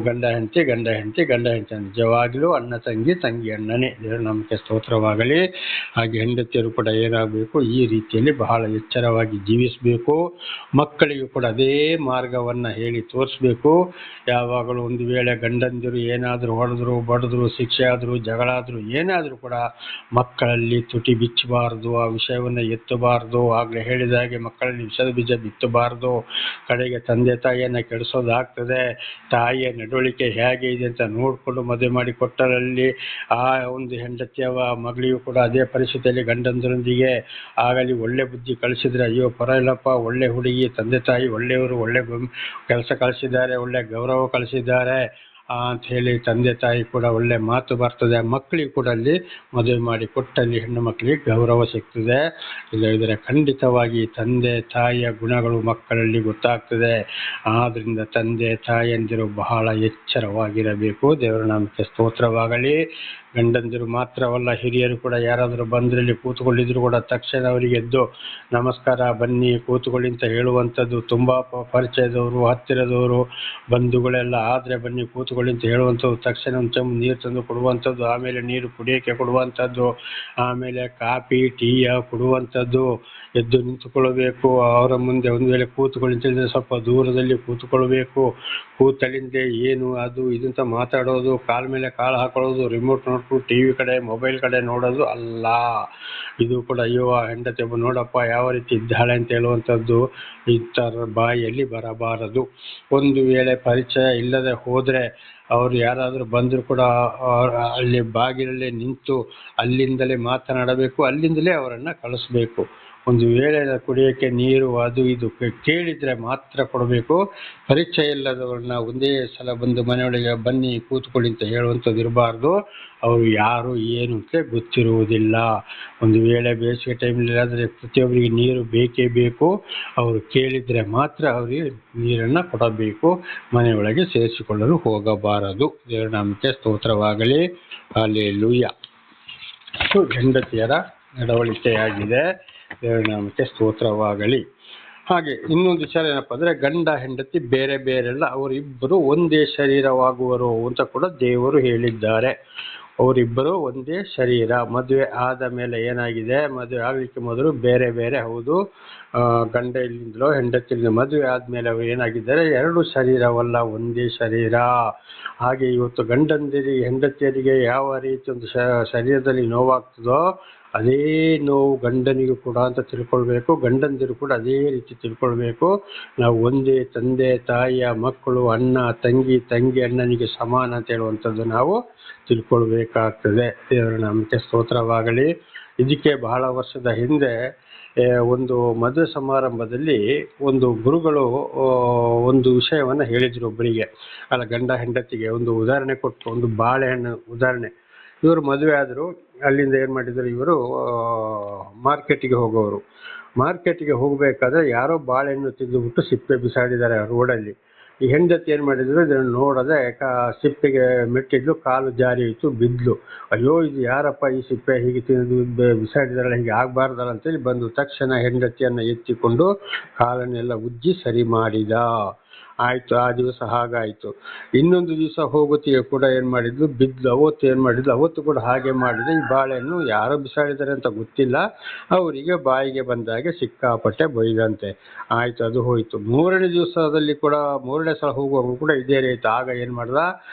ಗಂಡ ಹೆಂಡತಿ ಗಂಡ ಹೆಂಡತಿ ಗಂಡ ಹೆಂಡತಿ. ನಿಜವಾಗಲೂ ಅಣ್ಣ ತಂಗಿ ತಂಗಿ ಅಣ್ಣನೇ. ದೇವರು ನಮಗೆ ಸ್ತೋತ್ರವಾಗಲಿ. ಹಾಗೆ ಹೆಂಡತಿಯರು ಕೂಡ ಏನಾಗಬೇಕು, ಈ ರೀತಿಯಲ್ಲಿ ಬಹಳ ಎಚ್ಚರವಾಗಿ ಜೀವಿಸಬೇಕು. ಮಕ್ಕಳಿಗೂ ಕೂಡ ಅದೇ ಮಾರ್ಗವನ್ನು ಹೇಳಿ ತೋರಿಸ್ಬೇಕು. ಯಾವಾಗಲೂ ಒಂದು ವೇಳೆ ಗಂಡಂದಿರು ಏನಾದರೂ ಹೊಡೆದ್ರು ಬಡಿದ್ರು ಶಿಕ್ಷೆ ಆದರೂ ಜಗಳ ಆದರೂ ಏನಾದರೂ ಕೂಡ ಮಕ್ಕಳಲ್ಲಿ ತುಟಿ ಬಿಚ್ಚಬಾರ್ದು, ಆ ವಿಷಯವನ್ನು ಎತ್ತಬಾರ್ದು. ಆಗಲೇ ಹೇಳಿದ ಹಾಗೆ ಮಕ್ಕಳಲ್ಲಿ ವಿಷದ ಬೀಜ ಬಿತ್ತಬಾರ್ದು. ಕಡೆಗೆ ತಂದೆ ತಾಯಿಯನ್ನು ಕೆಡಿಸೋದಾಗ್ತದೆ. ತಾಯಿಯ ನಡವಳಿಕೆ ಹೇಗೆ ಇದೆ ಅಂತ ನೋಡಿಕೊಂಡು ಮದುವೆ ಮಾಡಿ ಕೊಟ್ಟರಲ್ಲಿ ಆ ಒಂದು ಹೆಂಡತಿಯವ ಮಗಳಿಗೂ ಕೂಡ ಅದೇ ಪರಿಸ್ಥಿತಿಯಲ್ಲಿ ಗಂಡಂದರೊಂದಿಗೆ ಆಗಲಿ ಒಳ್ಳೆ ಬುದ್ಧಿ ಕಳಿಸಿದ್ರೆ, ಅಯ್ಯೋ ಪರವಾಗಿಲ್ಲಪ್ಪ, ಒಳ್ಳೆ ಹುಡುಗಿ, ತಂದೆ ತಾಯಿ ಒಳ್ಳೆಯವರು, ಒಳ್ಳೆ ಕೆಲಸ ಕಳಿಸಿದ್ದಾರೆ, ಒಳ್ಳೆ ಗೌರವ ಕಳಿಸಿದ್ದಾರೆ ಅಂತ ಹೇಳಿ ತಂದೆ ತಾಯಿ ಕೂಡ ಒಳ್ಳೆ ಮಾತು ಬರ್ತದೆ. ಮಕ್ಕಳಿಗೆ ಕೂಡ ಅಲ್ಲಿ ಮದುವೆ ಮಾಡಿ ಕೊಟ್ಟಲ್ಲಿ ಹೆಣ್ಣು ಮಕ್ಕಳಿಗೆ ಗೌರವ ಸಿಗ್ತದೆ. ಇಲ್ಲದಿದ್ದರೆ ಖಂಡಿತವಾಗಿ ತಂದೆ ತಾಯಿಯ ಗುಣಗಳು ಮಕ್ಕಳಲ್ಲಿ ಗೊತ್ತಾಗ್ತದೆ. ಆದ್ದರಿಂದ ತಂದೆ ತಾಯಿಯಂದಿರು ಬಹಳ ಎಚ್ಚರವಾಗಿರಬೇಕು. ದೇವರ ನಾಮಕ್ಕೆ ಸ್ತೋತ್ರವಾಗಲಿ. ಗಂಡಂದಿರು ಮಾತ್ರವಲ್ಲ, ಹಿರಿಯರು ಕೂಡ ಯಾರಾದರೂ ಬಂದ್ರಲ್ಲಿ ಕೂತ್ಕೊಂಡಿದ್ರು ಕೂಡ ತಕ್ಷಣ ಅವರಿಗೆ ಎದ್ದು ನಮಸ್ಕಾರ, ಬನ್ನಿ ಕೂತ್ಕೊಳ್ಳಿ ಅಂತ ಹೇಳುವಂಥದ್ದು. ತುಂಬ ಪರಿಚಯದವರು, ಹತ್ತಿರದವರು, ಬಂಧುಗಳೆಲ್ಲ ಆದರೆ ಬನ್ನಿ ಕೂತ್ಕೊಳ್ಳಿ ಅಂತ ಹೇಳುವಂಥದ್ದು. ತಕ್ಷಣ ಒಂದು ಚಮಚ ನೀರು ತಂದು ಕೊಡುವಂಥದ್ದು, ಆಮೇಲೆ ನೀರು ಕುಡಿಯೋಕ್ಕೆ ಕೊಡುವಂಥದ್ದು, ಆಮೇಲೆ ಕಾಫಿ ಟೀಯ ಕೊಡುವಂಥದ್ದು. ಎದ್ದು ನಿಂತುಕೊಳ್ಳಬೇಕು. ಅವರ ಮುಂದೆ ಒಂದು ವೇಳೆ ಕೂತ್ಕೊಳ್ಳಿ ಅಂತ ಹೇಳಿದ್ರೆ ಸ್ವಲ್ಪ ದೂರದಲ್ಲಿ ಕೂತ್ಕೊಳ್ಬೇಕು. ಕೂತಲ್ಲಿಂದೆ ಏನು ಅದು ಇದಂತ ಮಾತಾಡೋದು, ಕಾಲ ಮೇಲೆ ಕಾಲು ಹಾಕೊಳ್ಳೋದು, ರಿಮೋಟ್ ನೋಡ್ಕೊಂಡು ಟಿ ವಿ ಕಡೆ ಮೊಬೈಲ್ ಕಡೆ ನೋಡೋದು ಅಲ್ಲ. ಇದು ಕೂಡ ಅಯ್ಯೋ ಹೆಂಡತಿ ಒಬ್ಬ ನೋಡಪ್ಪ ಯಾವ ರೀತಿ ಇದ್ದಾಳೆ ಅಂತ ಹೇಳುವಂಥದ್ದು ಇತರ ಬಾಯಲ್ಲಿ ಬರಬಾರದು. ಒಂದು ವೇಳೆ ಪರಿಚಯ ಇಲ್ಲದೆ ಹೋದರೆ ಅವರು ಯಾರಾದರೂ ಬಂದರೂ ಕೂಡ ಅಲ್ಲಿ ಬಾಗಿಲಲ್ಲೇ ನಿಂತು ಅಲ್ಲಿಂದಲೇ ಮಾತನಾಡಬೇಕು, ಅಲ್ಲಿಂದಲೇ ಅವರನ್ನು ಕಳಿಸ್ಬೇಕು. ಒಂದು ವೇಳೆ ಕುಡಿಯೋಕ್ಕೆ ನೀರು ಅದು ಇದು ಕೇಳಿದರೆ ಮಾತ್ರ ಕೊಡಬೇಕು. ಪರಿಚಯ ಇಲ್ಲದವ್ರನ್ನ ಒಂದೇ ಸಲ ಬಂದು ಮನೆಯೊಳಗೆ ಬನ್ನಿ ಕೂತ್ಕೊಳ್ಳಿ ಅಂತ ಹೇಳುವಂಥದ್ದು ಇರಬಾರ್ದು. ಅವರು ಯಾರು ಏನು ಅಂತ ಗೊತ್ತಿರುವುದಿಲ್ಲ. ಒಂದು ವೇಳೆ ಬೇಸಿಗೆ ಟೈಮಲ್ಲಿ ಆದರೆ ಪ್ರತಿಯೊಬ್ಬರಿಗೆ ನೀರು ಬೇಕೇ ಬೇಕು. ಅವರು ಕೇಳಿದರೆ ಮಾತ್ರ ಅವರಿಗೆ ನೀರನ್ನು ಕೊಡಬೇಕು. ಮನೆಯೊಳಗೆ ಸೇರಿಸಿಕೊಳ್ಳಲು ಹೋಗಬಾರದು. ದೇವರ ನಾಮಕ್ಕೆ ಸ್ತೋತ್ರವಾಗಲಿ. ಹಲ್ಲೆಲೂಯಾ. ಹೆಂಡತಿಯರ ನಡವಳಿಕೆಯಾಗಿದೆ. ದೇವರ ನಾಮಕ್ಕೆ ಸ್ತೋತ್ರವಾಗಲಿ. ಹಾಗೆ ಇನ್ನೊಂದು ವಿಚಾರ ಏನಪ್ಪ ಅಂದರೆ, ಗಂಡ ಹೆಂಡತಿ ಬೇರೆ ಬೇರೆಲ್ಲ, ಅವರಿಬ್ಬರು ಒಂದೇ ಶರೀರವಾಗುವರು ಅಂತ ಕೂಡ ದೇವರು ಹೇಳಿದ್ದಾರೆ. ಅವರಿಬ್ಬರು ಒಂದೇ ಶರೀರ. ಮದುವೆ ಆದ ಮೇಲೆ ಏನಾಗಿದೆ, ಮದುವೆ ಆಗಲಿಕ್ಕೆ ಮೊದಲು ಬೇರೆ ಬೇರೆ, ಹೌದು, ಗಂಡ ಇಲ್ಲಿಂದಲೋ ಹೆಂಡತಿಯಿಂದ. ಮದುವೆ ಆದಮೇಲೆ ಅವರು ಏನಾಗಿದ್ದಾರೆ, ಎರಡು ಶರೀರವಲ್ಲ ಒಂದೇ ಶರೀರ. ಹಾಗೆ ಇವತ್ತು ಗಂಡಂದಿರಿಗೆ ಹೆಂಡತಿಯರಿಗೆ ಯಾವ ರೀತಿ ಒಂದು ಶರೀರದಲ್ಲಿ ನೋವಾಗ್ತದೋ ಅದೇ ನೋವು ಗಂಡನಿಗೂ ಕೂಡ ಅಂತ ತಿಳ್ಕೊಳ್ಬೇಕು. ಗಂಡಂದಿರು ಕೂಡ ಅದೇ ರೀತಿ ತಿಳ್ಕೊಳ್ಬೇಕು. ನಾವು ಒಂದೇ ತಂದೆ ತಾಯಿಯ ಮಕ್ಕಳು, ಅಣ್ಣ ತಂಗಿ, ತಂಗಿ ಅಣ್ಣನಿಗೆ ಸಮಾನ ಅಂತ ಹೇಳುವಂಥದ್ದು ನಾವು ತಿಳ್ಕೊಳ್ಬೇಕಾಗ್ತದೆ. ದೇವರ ನಾಮಕ್ಕೆ ಸ್ತೋತ್ರವಾಗಲಿ. ಇದಕ್ಕೆ ಬಹಳ ವರ್ಷದ ಹಿಂದೆ ಒಂದು ಮದುವೆ ಸಮಾರಂಭದಲ್ಲಿ ಒಂದು ಗುರುಗಳು ಒಂದು ವಿಷಯವನ್ನು ಹೇಳಿದರು ಒಬ್ಬರಿಗೆ, ಅಲ್ಲ ಗಂಡ ಹೆಂಡತಿಗೆ ಒಂದು ಉದಾಹರಣೆ ಕೊಟ್ಟು, ಒಂದು ಬಾಳೆಹಣ್ಣು ಉದಾಹರಣೆ. ಇವರು ಮದುವೆ ಆದರು. ಅಲ್ಲಿಂದ ಏನು ಮಾಡಿದರು, ಇವರು ಮಾರ್ಕೆಟಿಗೆ ಹೋಗೋರು. ಮಾರ್ಕೆಟಿಗೆ ಹೋಗಬೇಕಾದ್ರೆ ಯಾರೋ ಬಾಳೆಹಣ್ಣು ತಿಂದುಬಿಟ್ಟು ಸಿಪ್ಪೆ ಬಿಸಾಡಿದ್ದಾರೆ ರೋಡಲ್ಲಿ. ಈ ಹೆಂಡತಿ ಏನು ಮಾಡಿದ್ರು, ಇದನ್ನು ನೋಡದೆ ಸಿಪ್ಪೆಗೆ ಮೆಟ್ಟಿದ್ಲು, ಕಾಲು ಜಾರಿ ಇತ್ತು, ಬಿದ್ಲು. ಅಯ್ಯೋ ಇದು ಯಾರಪ್ಪ ಈ ಸಿಪ್ಪೆ ಹೀಗೆ ತಿಂದು ಬಿಸಾಡಿದಾರಲ್ಲ, ಹೀಗೆ ಆಗಬಾರ್ದಲ್ಲ ಅಂತೇಳಿ ಬಂದು ತಕ್ಷಣ ಹೆಂಡತಿಯನ್ನು ಎತ್ತಿಕೊಂಡು ಕಾಲನ್ನೆಲ್ಲ ಉಜ್ಜಿ ಸರಿ ಮಾಡಿದ. ಆಯ್ತು, ಆ ದಿವಸ ಹಾಗಾಯ್ತು. ಇನ್ನೊಂದು ದಿವಸ ಹೋಗುತ್ತಿಗೆ ಕೂಡ ಏನ್ ಮಾಡಿದ್ಲು, ಬಿದ್ಲು. ಅವತ್ತು ಏನ್ ಮಾಡಿದ್ಲು, ಅವತ್ತು ಕೂಡ ಹಾಗೆ ಮಾಡಿದ್ರೆ ಈ ಬಾಳೆಹಣ್ಣು ಯಾರೋ ಬಿಸಾಡಿದ್ದಾರೆ ಅಂತ ಗೊತ್ತಿಲ್ಲ, ಅವರಿಗೆ ಬಾಯಿಗೆ ಬಂದಾಗೆ ಸಿಕ್ಕಾಪಟ್ಟೆ ಬೈದಂತೆ. ಆಯ್ತು, ಅದು ಹೋಯ್ತು. ಮೂರನೇ ದಿವಸದಲ್ಲಿ ಕೂಡ, ಮೂರನೇ ಸಲ ಹೋಗುವಾಗ ಕೂಡ ಇದೇ ರೀತಿ. ಆಗ ಏನ್ ಮಾಡ್ದ,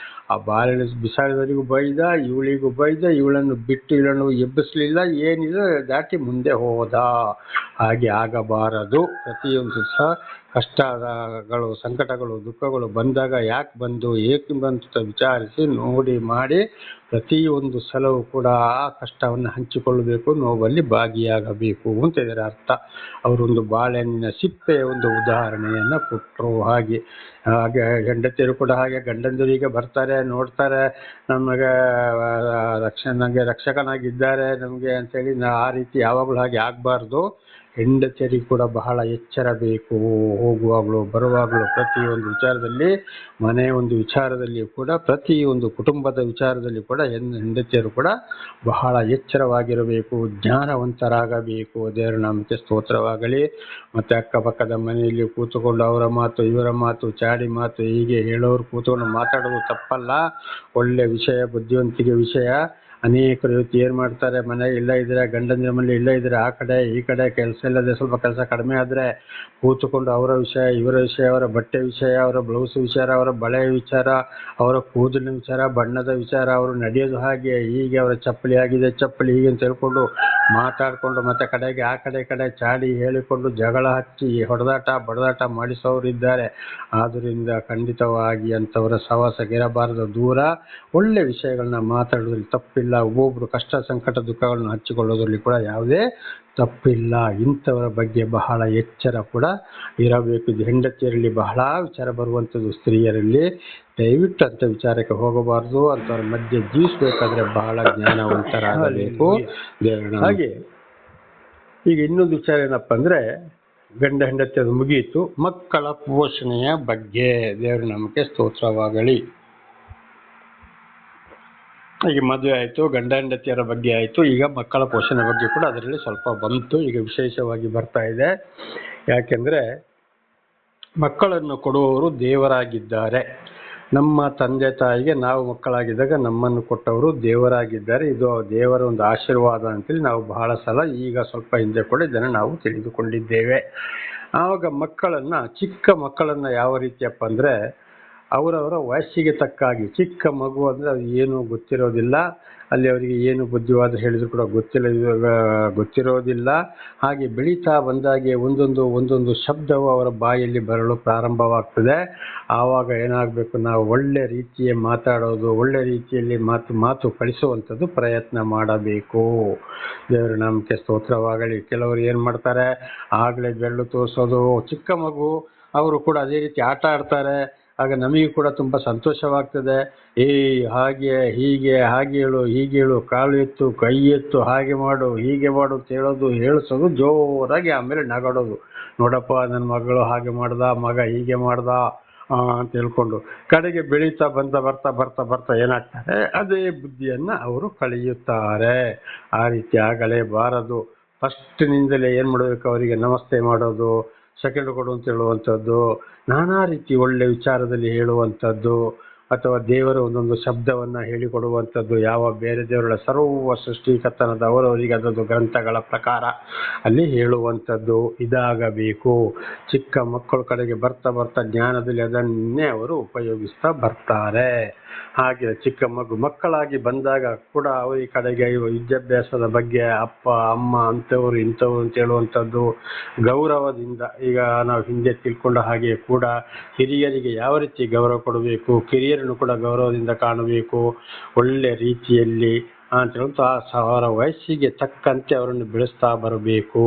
ಆ ಬಾಳೆಹಣ್ಣು ಬಿಸಾಡಿದವರಿಗೂ ಬೈದ, ಇವಳಿಗೂ ಬೈದ, ಇವಳನ್ನು ಬಿಟ್ಟು ಇವಳನ್ನು ಎಬ್ಬಿಸ್ಲಿಲ್ಲ, ಏನಿಲ್ಲ, ದಾಟಿ ಮುಂದೆ ಹೋದ. ಹಾಗೆ ಆಗಬಾರದು. ಪ್ರತಿಯೊಂದು ಸಹ ಕಷ್ಟಗಳು, ಸಂಕಟಗಳು, ದುಃಖಗಳು ಬಂದಾಗ ಯಾಕೆ ಬಂದು, ಏಕೆ ಬಂತು ವಿಚಾರಿಸಿ ನೋಡಿ ಮಾಡಿ ಪ್ರತಿಯೊಂದು ಸಲವೂ ಕೂಡ ಆ ಕಷ್ಟವನ್ನು ಹಂಚಿಕೊಳ್ಳಬೇಕು, ನೋವಲ್ಲಿ ಭಾಗಿಯಾಗಬೇಕು ಅಂತ ಇದರ ಅರ್ಥ. ಅವರೊಂದು ಬಾಳೆಹಣ್ಣಿನ ಸಿಪ್ಪೆಯ ಒಂದು ಉದಾಹರಣೆಯನ್ನು ಕೊಟ್ಟರು. ಹಾಗೆ ಹೆಂಡತಿಯರು ಕೂಡ ಹಾಗೆ ಗಂಡಂದಿರಿಗೆ ಬರ್ತಾರೆ, ನೋಡ್ತಾರೆ, ನಮಗೆ ನನಗೆ ರಕ್ಷಕನಾಗಿದ್ದಾರೆ ನಮಗೆ ಅಂತೇಳಿ ಆ ರೀತಿ ಯಾವಾಗಲೂ ಹಾಗೆ ಆಗಬಾರ್ದು. ಹೆಂಡತಿಯರಿಗೆ ಕೂಡ ಬಹಳ ಎಚ್ಚರ ಬೇಕು. ಹೋಗುವಾಗಲೂ ಬರುವಾಗಲೂ ಪ್ರತಿಯೊಂದು ವಿಚಾರದಲ್ಲಿ, ಮನೆಯ ಒಂದು ವಿಚಾರದಲ್ಲಿ ಕೂಡ, ಪ್ರತಿಯೊಂದು ಕುಟುಂಬದ ವಿಚಾರದಲ್ಲಿ ಕೂಡ ಹೆಂಡತಿಯರು ಕೂಡ ಬಹಳ ಎಚ್ಚರವಾಗಿರಬೇಕು, ಜ್ಞಾನವಂತರಾಗಬೇಕು. ದೇವರ ನಾಮಕ್ಕೆ ಸ್ತೋತ್ರವಾಗಲಿ. ಮತ್ತು ಅಕ್ಕಪಕ್ಕದ ಮನೆಯಲ್ಲಿ ಕೂತುಕೊಂಡು ಅವರ ಮಾತು ಇವರ ಮಾತು, ಚಾಡಿ ಮಾತು ಹೀಗೆ ಹೇಳೋರು ಕೂತ್ಕೊಂಡು ಮಾತಾಡೋದು ತಪ್ಪಲ್ಲ. ಒಳ್ಳೆ ವಿಷಯ, ಬುದ್ಧಿವಂತಿಕೆ ವಿಷಯ. ಅನೇಕರು ಇವತ್ತು ಏನು ಮಾಡ್ತಾರೆ, ಮನೆ ಇಲ್ಲ ಇದ್ರೆ, ಗಂಡಂದಿರ ಮನೆ ಇಲ್ಲ ಇದ್ರೆ, ಆ ಕಡೆ ಈ ಕಡೆ ಕೆಲಸ ಇಲ್ಲದೆ ಸ್ವಲ್ಪ ಕೆಲಸ ಕಡಿಮೆ ಆದರೆ ಕೂತುಕೊಂಡು ಅವರ ವಿಷಯ ಇವರ ವಿಷಯ, ಅವರ ಬಟ್ಟೆ ವಿಷಯ, ಅವರ ಬ್ಲೌಸ್ ವಿಚಾರ, ಅವರ ಬಳೆ ವಿಚಾರ, ಅವರ ಕೂದಲಿನ ವಿಚಾರ, ಬಣ್ಣದ ವಿಚಾರ, ಅವರು ನಡೆಯೋದು ಹಾಗೆ ಹೀಗೆ, ಅವರ ಚಪ್ಪಲಿ ಆಗಿದೆ, ಚಪ್ಪಲಿ ಹೀಗೆ ಅಂತ ಹೇಳ್ಕೊಂಡು ಮಾತಾಡಿಕೊಂಡು ಮತ್ತೆ ಕಡೆಗೆ ಆ ಕಡೆ ಚಾಡಿ ಹೇಳಿಕೊಂಡು ಜಗಳ ಹಚ್ಚಿ ಹೊಡೆದಾಟ ಬಡದಾಟ ಮಾಡಿಸೋರು ಇದ್ದಾರೆ. ಆದ್ದರಿಂದ ಖಂಡಿತವಾಗಿ ಅಂಥವರ ಸಹವಾಸಕ್ಕಿರಬಾರದು, ದೂರ. ಒಳ್ಳೆ ವಿಷಯಗಳನ್ನ ಮಾತಾಡೋದ್ರಲ್ಲಿ ತಪ್ಪಿಲ್ಲ. ಒಬ್ಬೊಬ್ರು ಕಷ್ಟ ಸಂಕಟ ದುಃಖಗಳನ್ನು ಹಂಚಿಕೊಳ್ಳೋದ್ರಲ್ಲಿ ಕೂಡ ಯಾವುದೇ ತಪ್ಪಿಲ್ಲ. ಇಂಥವರ ಬಗ್ಗೆ ಬಹಳ ಎಚ್ಚರ ಕೂಡ ಇರಬೇಕು. ಇದು ಹೆಂಡತಿಯರಲ್ಲಿ ಬಹಳ ವಿಚಾರ ಬರುವಂಥದ್ದು, ಸ್ತ್ರೀಯರಲ್ಲಿ ದಯವಿಟ್ಟು ಅಂಥ ವಿಚಾರಕ್ಕೆ ಹೋಗಬಾರ್ದು. ಅಂಥವ್ರ ಮಧ್ಯೆ ಜೀವಿಸಬೇಕಾದ್ರೆ ಬಹಳ ಜ್ಞಾನವಂತರಾಗಬೇಕು. ಹಾಗೆ ಈಗ ಇನ್ನೊಂದು ವಿಚಾರ ಏನಪ್ಪ ಅಂದರೆ, ಗಂಡ ಹೆಂಡತಿ ಅದು ಮುಗಿಯಿತು. ಮಕ್ಕಳ ಪೋಷಣೆಯ ಬಗ್ಗೆ ದೇವರ ನಾಮಕ್ಕೆ ಸ್ತೋತ್ರವಾಗಲಿ. ಈಗ ಮದುವೆ ಆಯಿತು, ಗಂಡ ಹೆಂಡತಿಯರ ಬಗ್ಗೆ ಆಯಿತು. ಈಗ ಮಕ್ಕಳ ಪೋಷಣೆ ಬಗ್ಗೆ ಕೂಡ ಅದರಲ್ಲಿ ಸ್ವಲ್ಪ ಬಂತು, ಈಗ ವಿಶೇಷವಾಗಿ ಬರ್ತಾ ಇದೆ. ಯಾಕೆಂದರೆ ಮಕ್ಕಳನ್ನು ಕೊಡುವವರು ದೇವರಾಗಿದ್ದಾರೆ. ನಮ್ಮ ತಂದೆ ತಾಯಿಗೆ ನಾವು ಮಕ್ಕಳಾಗಿದ್ದಾಗ ನಮ್ಮನ್ನು ಕೊಟ್ಟವರು ದೇವರಾಗಿದ್ದಾರೆ. ಇದು ದೇವರ ಒಂದು ಆಶೀರ್ವಾದ ಅಂತೇಳಿ ನಾವು ಬಹಳ ಸಲ, ಈಗ ಸ್ವಲ್ಪ ಹಿಂದೆ ಕೂಡ ಇದನ್ನು ನಾವು ತಿಳಿದುಕೊಂಡಿದ್ದೇವೆ. ಆವಾಗ ಮಕ್ಕಳನ್ನು, ಚಿಕ್ಕ ಮಕ್ಕಳನ್ನು ಯಾವ ರೀತಿಯಪ್ಪ ಅಂದರೆ, ಅವರವರ ವಯಸ್ಸಿಗೆ ತಕ್ಕಾಗಿ, ಚಿಕ್ಕ ಮಗು ಅಂದರೆ ಅದು ಏನು ಗೊತ್ತಿರೋದಿಲ್ಲ, ಅಲ್ಲಿ ಅವರಿಗೆ ಏನು ಬುದ್ಧಿವಾದ ಹೇಳಿದ್ರು ಕೂಡ ಗೊತ್ತಿರೋದಿಲ್ಲ. ಹಾಗೆ ಬೆಳೀತಾ ಬಂದಾಗೆ ಒಂದೊಂದು ಶಬ್ದವು ಅವರ ಬಾಯಲ್ಲಿ ಬರಲು ಪ್ರಾರಂಭವಾಗ್ತದೆ. ಆವಾಗ ಏನಾಗಬೇಕು, ನಾವು ಒಳ್ಳೆ ರೀತಿಯ ಮಾತಾಡೋದು, ಒಳ್ಳೆ ರೀತಿಯಲ್ಲಿ ಮಾತು ಕಳಿಸುವಂಥದ್ದು ಪ್ರಯತ್ನ ಮಾಡಬೇಕು. ದೇವರ ನಾಮಕ್ಕೆ ಸ್ತೋತ್ರವಾಗಲಿ. ಕೆಲವರು ಏನು ಮಾಡ್ತಾರೆ, ಆಗಲೇ ಬೆರಳು ತೋರಿಸೋದು, ಚಿಕ್ಕ ಮಗು, ಅವರು ಕೂಡ ಅದೇ ರೀತಿ ಆಟ ಆಡ್ತಾರೆ. ಆಗ ನಮಗೆ ಕೂಡ ತುಂಬ ಸಂತೋಷವಾಗ್ತದೆ. ಹಾಗೆ ಹೀಗೆ, ಹಾಗೆ ಹೇಳು, ಹೀಗೆ ಹೇಳು, ಕಾಲು ಎತ್ತು, ಕೈ ಎತ್ತು, ಹಾಗೆ ಮಾಡು, ಹೀಗೆ ಮಾಡು ಅಂತ ಹೇಳೋದು, ಹೇಳಿಸೋದು ಜೋರಾಗಿ. ಆಮೇಲೆ ನಗಾಡೋದು, ನೋಡಪ್ಪ ನನ್ನ ಮಗಳು ಹಾಗೆ ಮಾಡ್ದ, ಮಗ ಹೀಗೆ ಮಾಡ್ದ ಅಂತ ಹೇಳ್ಕೊಂಡು. ಕಡೆಗೆ ಬೆಳೀತಾ ಬರ್ತಾ ಏನಾಗ್ತಾರೆ, ಅದೇ ಬುದ್ಧಿಯನ್ನು ಅವರು ಕಳೆಯುತ್ತಾರೆ. ಆ ರೀತಿ ಆಗಲೇಬಾರದು. ಫಸ್ಟ್ನಿಂದಲೇ ಏನು ಮಾಡಬೇಕು, ಅವರಿಗೆ ನಮಸ್ತೆ ಮಾಡೋದು, ಸೆಕೆಂಡ್ ಕೊಡು ಅಂತ ಹೇಳುವಂಥದ್ದು, ನಾನಾ ರೀತಿ ಒಳ್ಳೆ ವಿಚಾರದಲ್ಲಿ ಹೇಳುವಂಥದ್ದು, ಅಥವಾ ದೇವರ ಒಂದೊಂದು ಶಬ್ದವನ್ನು ಹೇಳಿಕೊಡುವಂಥದ್ದು. ಯಾವ ಬೇರೆ ದೇವರ ಸರ್ವ ಸೃಷ್ಟಿಕರ್ತನದ ಅವರವರಿಗೆ ಅದೊಂದು ಗ್ರಂಥಗಳ ಪ್ರಕಾರ ಅಲ್ಲಿ ಹೇಳುವಂಥದ್ದು ಇದಾಗಬೇಕು. ಚಿಕ್ಕ ಮಕ್ಕಳ ಕಡೆಗೆ ಬರ್ತಾ ಜ್ಞಾನದಲ್ಲಿ ಅದನ್ನೇ ಅವರು ಉಪಯೋಗಿಸ್ತಾ ಬರ್ತಾರೆ. ಹಾಗೆ ಚಿಕ್ಕ ಮಕ್ಕಳಾಗಿ ಬಂದಾಗ ಕೂಡ ಅವರ ಕಡೆಗೆ ವಿದ್ಯಾಭ್ಯಾಸದ ಬಗ್ಗೆ ಅಪ್ಪ ಅಮ್ಮ ಅಂಥವ್ರು ಇಂಥವ್ರು ಅಂತ ಹೇಳುವಂಥದ್ದು ಗೌರವದಿಂದ, ಈಗ ನಾವು ಹಿಂದೆ ತಿಳ್ಕೊಂಡ ಹಾಗೆ ಕೂಡ ಹಿರಿಯರಿಗೆ ಯಾವ ರೀತಿ ಗೌರವ ಕೊಡಬೇಕು, ಕಿರಿಯರನ್ನು ಕೂಡ ಗೌರವದಿಂದ ಕಾಣಬೇಕು, ಒಳ್ಳೆ ರೀತಿಯಲ್ಲಿ ಅಂತ ಹೇಳ್ತಾ ಅವರ ವಯಸ್ಸಿಗೆ ತಕ್ಕಂತೆ ಅವರನ್ನು ಬೆಳೆಸ್ತಾ ಬರಬೇಕು.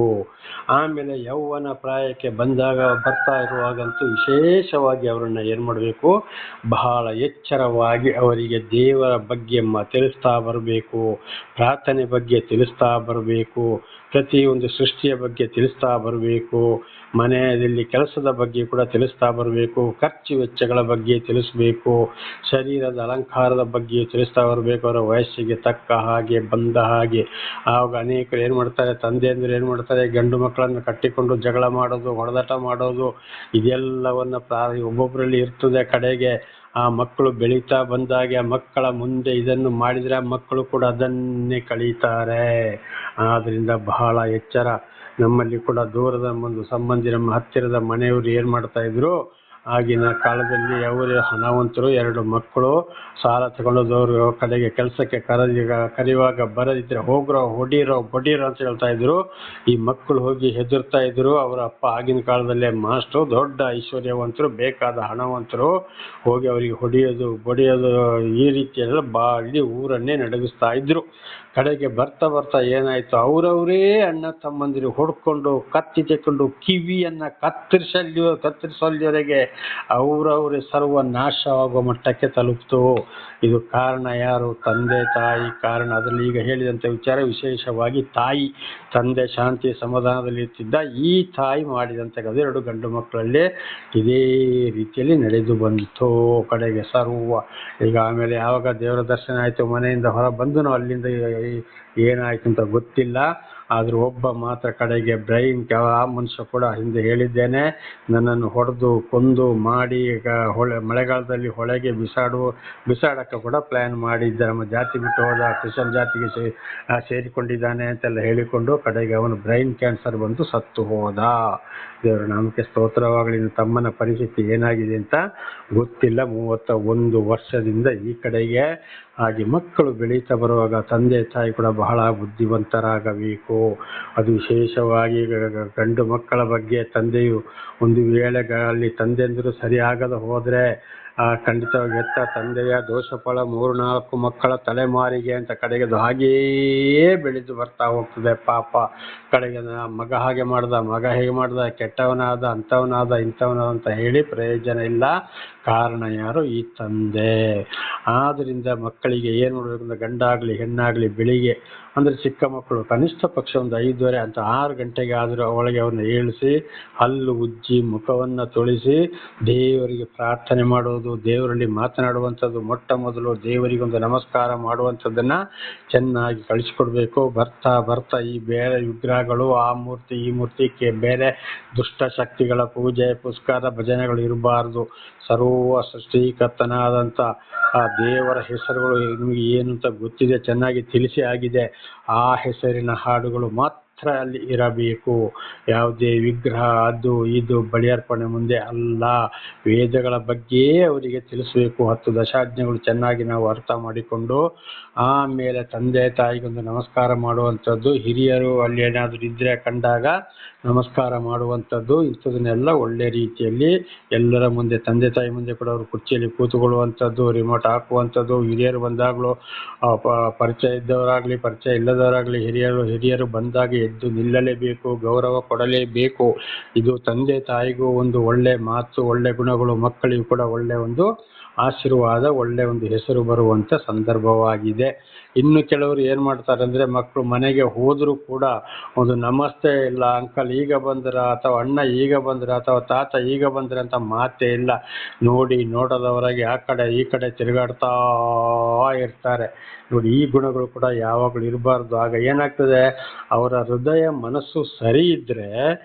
ಆಮೇಲೆ ಯೌವನ ಪ್ರಾಯಕ್ಕೆ ಬರ್ತಾ ಇರುವಾಗಂತೂ ವಿಶೇಷವಾಗಿ ಅವರನ್ನು ಏನು ಮಾಡಬೇಕು, ಬಹಳ ಎಚ್ಚರವಾಗಿ ಅವರಿಗೆ ದೇವರ ಬಗ್ಗೆ ತಿಳಿಸ್ತಾ ಬರಬೇಕು, ಪ್ರಾರ್ಥನೆ ಬಗ್ಗೆ ತಿಳಿಸ್ತಾ ಬರಬೇಕು, ಪ್ರತಿಯೊಂದು ಸೃಷ್ಟಿಯ ಬಗ್ಗೆ ತಿಳಿಸ್ತಾ ಬರಬೇಕು. ಮನೆಯಲ್ಲಿ ಕೆಲಸದ ಬಗ್ಗೆ ಕೂಡ ತಿಳಿಸ್ತಾ ಬರಬೇಕು. ಖರ್ಚು ವೆಚ್ಚಗಳ ಬಗ್ಗೆ ತಿಳಿಸ್ಬೇಕು. ಶರೀರದ ಅಲಂಕಾರದ ಬಗ್ಗೆ ತಿಳಿಸ್ತಾ ಬರಬೇಕು. ಅವರ ವಯಸ್ಸಿಗೆ ತಕ್ಕ ಹಾಗೆ ಬಂದ ಹಾಗೆ. ಆವಾಗ ಅನೇಕರು ಏನು ಮಾಡ್ತಾರೆ, ತಂದೆಯಂದರು ಏನು ಮಾಡ್ತಾರೆ, ಗಂಡು ಮಕ್ಕಳನ್ನು ಕಟ್ಟಿಕೊಂಡು ಜಗಳ ಮಾಡೋದು, ಹೊಡೆದಾಟ ಮಾಡೋದು, ಇದೆಲ್ಲವನ್ನು ಒಬ್ಬೊಬ್ಬರಲ್ಲಿ ಇರ್ತದೆ. ಕಡೆಗೆ ಆ ಮಕ್ಕಳು ಬೆಳೀತಾ ಬಂದಾಗೆ ಆ ಮಕ್ಕಳ ಮುಂದೆ ಇದನ್ನು ಮಾಡಿದರೆ ಆ ಮಕ್ಕಳು ಕೂಡ ಅದನ್ನೇ ಕಳೀತಾರೆ. ಆದ್ದರಿಂದ ಬಹಳ ಎಚ್ಚರ. ನಮ್ಮಲ್ಲಿ ಕೂಡ ದೂರದ ಒಂದು ಸಂಬಂಧಿ, ನಮ್ಮ ಹತ್ತಿರದ ಮನೆಯವರು ಏನು ಮಾಡ್ತಾ ಇದ್ರು, ಆಗಿನ ಕಾಲದಲ್ಲಿ ಅವರು ಹಣವಂತರು, 2 ಮಕ್ಕಳು ಸಾಲ ತಗೊಂಡದವರು ಕಡೆಗೆ ಕೆಲಸಕ್ಕೆ ಕರೆಯುವಾಗ ಬರದಿದ್ರೆ ಹೋಗ್ರೋ, ಹೊಡೀರೋ, ಬಡೀರೋ ಅಂತ ಹೇಳ್ತಾ ಇದ್ರು. ಈ ಮಕ್ಕಳು ಹೋಗಿ ಹೆದರ್ತಾ ಇದ್ರು. ಅವರ ಅಪ್ಪ ಆಗಿನ ಕಾಲದಲ್ಲೇ ಮಾಸ್ಟ್ರು, ದೊಡ್ಡ ಐಶ್ವರ್ಯವಂತರು, ಬೇಕಾದ ಹಣವಂತರು, ಹೋಗಿ ಅವರಿಗೆ ಹೊಡೆಯೋದು, ಬಡಿಯೋದು, ಈ ರೀತಿಯೆಲ್ಲ ಇಡೀ ಊರನ್ನೇ ನಡಗಿಸ್ತಾ ಇದ್ರು. ಕಡೆಗೆ ಬರ್ತಾ ಬರ್ತಾ ಏನಾಯ್ತು, ಅವರವರೇ ಅಣ್ಣ ತಮ್ಮಂದಿರು ಹೊಡ್ಕೊಂಡು ಕತ್ತಿ ತೆಕ್ಕೊಂಡು ಕಿವಿಯನ್ನ ಕತ್ತರಿಸಲಿವರೆಗೆ ಅವರವರೇ ಸರ್ವನಾಶವಾಗುವ ಮಟ್ಟಕ್ಕೆ ತಲುಪ್ತು. ಇದು ಕಾರಣ ಯಾರು? ತಂದೆ ತಾಯಿ ಕಾರಣ. ಅದರಲ್ಲಿ ಈಗ ಹೇಳಿದಂಥ ವಿಚಾರ ವಿಶೇಷವಾಗಿ ತಾಯಿ. ತಂದೆ ಶಾಂತಿ ಸಮಾಧಾನದಲ್ಲಿ ಇರ್ತಿದ್ದ, ಈ ತಾಯಿ ಮಾಡಿದಂಥ 2 ಗಂಡು ಮಕ್ಕಳಲ್ಲೇ ಇದೇ ರೀತಿಯಲ್ಲಿ ನಡೆದು ಬಂತು. ಕಡೆಗೆ ಈಗ ಆಮೇಲೆ ಯಾವಾಗ ದೇವರ ದರ್ಶನ ಆಯಿತು, ಮನೆಯಿಂದ ಹೊರ ಬಂದು ಅಲ್ಲಿಂದ ಏನಾಯ್ತು ಅಂತ ಗೊತ್ತಿಲ್ಲ. ಆದರೂ ಒಬ್ಬ ಮಾತ್ರ ಕಡೆಗೆ ಬ್ರೈನ್, ಆ ಮನುಷ್ಯ ಕೂಡ ಹಿಂದೆ ಹೇಳಿದ್ದೇನೆ, ನನ್ನನ್ನು ಹೊಡೆದು ಕೊಂದು ಮಾಡಿ ಮಳೆಗಾಲದಲ್ಲಿ ಹೊಳೆಗೆ ಬಿಸಾಡಕ್ಕೆ ಕೂಡ ಪ್ಲ್ಯಾನ್ ಮಾಡಿದ್ದ. ನಮ್ಮ ಜಾತಿ ಬಿಟ್ಟು ಹೋದ, ಕ್ರಿಶ್ಚಿಯನ್ ಜಾತಿಗೆ ಸೇರಿಕೊಂಡಿದ್ದಾನೆ ಅಂತೆಲ್ಲ ಹೇಳಿಕೊಂಡು ಕಡೆಗೆ ಅವನು ಬ್ರೈನ್ ಕ್ಯಾನ್ಸರ್ ಬಂದು ಸತ್ತು ಹೋದ. ದೇವರ ನಾಮಕ್ಕೆ ಸ್ತೋತ್ರವಾಗಲಿ. ತಮ್ಮನ ಪರಿಸ್ಥಿತಿ ಏನಾಗಿದೆ ಅಂತ ಗೊತ್ತಿಲ್ಲ. 31 ವರ್ಷದಿಂದ ಈ ಕಡೆಗೆ. ಹಾಗೆ ಮಕ್ಕಳು ಬೆಳೀತಾ ಬರುವಾಗ ತಂದೆ ತಾಯಿ ಕೂಡ ಬಹಳ ಬುದ್ಧಿವಂತರಾಗಬೇಕು. ಅದು ವಿಶೇಷವಾಗಿ ಗಂಡು ಮಕ್ಕಳ ಬಗ್ಗೆ ತಂದೆಯು ಒಂದು ವೇಳೆ ಅಲ್ಲಿ ತಂದೆಯಂದರು ಸರಿಯಾಗದ ಹೋದರೆ ಖಂಡಿತವಾಗಿ ಹೆತ್ತ ತಂದೆಯ ದೋಷಫಲ 3-4 ಮಕ್ಕಳ ತಲೆಮಾರಿಗೆ ಅಂತ ಕಡೆಗೆ ಅದು ಹಾಗೆಯೇ ಬೆಳೆದು ಬರ್ತಾ ಹೋಗ್ತದೆ. ಪಾಪ ಕಡೆಗೆ ಮಗ ಹಾಗೆ ಮಾಡ್ದ, ಮಗ ಹೇಗೆ ಮಾಡ್ದ, ಕೆಟ್ಟವನಾದ, ಅಂಥವನಾದ, ಇಂಥವನಾದ ಅಂತ ಹೇಳಿ ಪ್ರಯೋಜನ ಇಲ್ಲ. ಕಾರಣ ಯಾರು? ಈ ತಂದೆ. ಆದ್ದರಿಂದ ಮಕ್ಕಳಿಗೆ ಏನು ಮಾಡಬೇಕಂದ್ರೆ, ಗಂಡಾಗಲಿ ಹೆಣ್ಣಾಗಲಿ ಬೆಳಿಗ್ಗೆ ಅಂದರೆ ಚಿಕ್ಕ ಮಕ್ಕಳು ಕನಿಷ್ಠ ಪಕ್ಷ ಒಂದು 5:30 ಅಂತ 6 ಗಂಟೆಗೆ ಆದರೂ ಅವಳಿಗೆ ಅವ್ರನ್ನ ಏಳಿಸಿ ಹಲ್ಲು ಉಜ್ಜಿ ಮುಖವನ್ನು ತೊಳಿಸಿ ದೇವರಿಗೆ ಪ್ರಾರ್ಥನೆ ಮಾಡೋದು, ದೇವರಲ್ಲಿ ಮಾತನಾಡುವಂಥದ್ದು, ಮೊಟ್ಟ ಮೊದಲು ದೇವರಿಗೊಂದು ನಮಸ್ಕಾರ ಮಾಡುವಂಥದ್ದನ್ನು ಚೆನ್ನಾಗಿ ಕಳಿಸ್ಕೊಡ್ಬೇಕು. ಬರ್ತಾ ಈ ಬೇರೆ ವಿಗ್ರಹಗಳು, ಆ ಮೂರ್ತಿ ಈ ಮೂರ್ತಿಗೆ ಬೇರೆ ದುಷ್ಟ ಶಕ್ತಿಗಳ ಪೂಜೆ ಪುಸ್ಕಾರ ಭಜನೆಗಳು ಇರಬಾರ್ದು. ಸರ್ವ ಸೃಷ್ಟಿಕರ್ತನಾದಂಥ ಆ ದೇವರ ಹೆಸರುಗಳು ನಿಮಗೆ ಏನು ಅಂತ ಗೊತ್ತಿದೆ, ಚೆನ್ನಾಗಿ ತಿಳಿಸಿ ಆಗಿದೆ. ಆ ಹೆಸರಿನ ಹಾಡುಗಳು ಮಾತ್ರ ಅಲ್ಲಿ ಇರಬೇಕು. ಯಾವುದೇ ವಿಗ್ರಹ ಅದು ಇದು ಬಲಿಯರ್ಪಣೆ ಮುಂದೆ ಅಲ್ಲ. ವೇದಗಳ ಬಗ್ಗೆ ಅವರಿಗೆ ತಿಳಿಸಬೇಕು. 10 ದಶಾಜ್ಞೆಗಳು ಚೆನ್ನಾಗಿ ನಾವು ಅರ್ಥ ಮಾಡಿಕೊಂಡು ಆಮೇಲೆ ತಂದೆ ತಾಯಿಗೊಂದು ನಮಸ್ಕಾರ ಮಾಡುವಂಥದ್ದು, ಹಿರಿಯರು ಅಲ್ಲಿ ಏನಾದರೂ ಇದ್ದರೆ ಕಂಡಾಗ ನಮಸ್ಕಾರ ಮಾಡುವಂಥದ್ದು, ಇಂಥದನ್ನೆಲ್ಲ ಒಳ್ಳೆ ರೀತಿಯಲ್ಲಿ ಎಲ್ಲರ ಮುಂದೆ, ತಂದೆ ತಾಯಿ ಮುಂದೆ ಕೂಡ ಅವರು ಕುರ್ಚಿಯಲ್ಲಿ ಕೂತುಕೊಳ್ಳುವಂಥದ್ದು, ರಿಮೋಟ್ ಹಾಕುವಂಥದ್ದು, ಹಿರಿಯರು ಬಂದಾಗಲೂ ಪರಿಚಯ ಇದ್ದವರಾಗಲಿ ಪರಿಚಯ ಇಲ್ಲದವರಾಗಲಿ ಹಿರಿಯರು ಬಂದಾಗ ಎದ್ದು ನಿಲ್ಲಲೇಬೇಕು, ಗೌರವ ಕೊಡಲೇಬೇಕು. ಇದು ತಂದೆ ತಾಯಿಗೂ ಒಂದು ಒಳ್ಳೆ ಮಾತು, ಒಳ್ಳೆ ಗುಣಗಳು, ಮಕ್ಕಳಿಗೂ ಕೂಡ ಒಳ್ಳೆ ಒಂದು ಆಶೀರ್ವಾದ, ಒಳ್ಳೆ ಒಂದು ಹೆಸರು ಬರುವಂಥ ಸಂದರ್ಭವಾಗಿದೆ. ಇನ್ನು ಕೆಲವರು ಏನು ಮಾಡ್ತಾರೆ ಅಂದರೆ, ಮಕ್ಕಳು ಮನೆಗೆ ಹೋದರೂ ಕೂಡ ಒಂದು ನಮಸ್ತೆ ಇಲ್ಲ, ಅಂಕಲ್ ಈಗ ಬಂದ್ರ ಅಥವಾ ಅಣ್ಣ ಈಗ ಬಂದ್ರ ಅಥವಾ ತಾತ ಈಗ ಬಂದ್ರ ಅಂತ ಮಾತೇ ಇಲ್ಲ. ನೋಡದವರಾಗಿ ಆ ಕಡೆ ಈ ಕಡೆ ತಿರುಗಾಡ್ತಾ ಇರ್ತಾರೆ. ನೋಡಿ, ಈ ಗುಣಗಳು ಕೂಡ ಯಾವಾಗಲೂ ಇರಬಾರ್ದು. ಆಗ ಏನಾಗ್ತದೆ, ಅವರ ಹೃದಯ ಮನಸ್ಸು ಸರಿ ಇದ್ದರೆ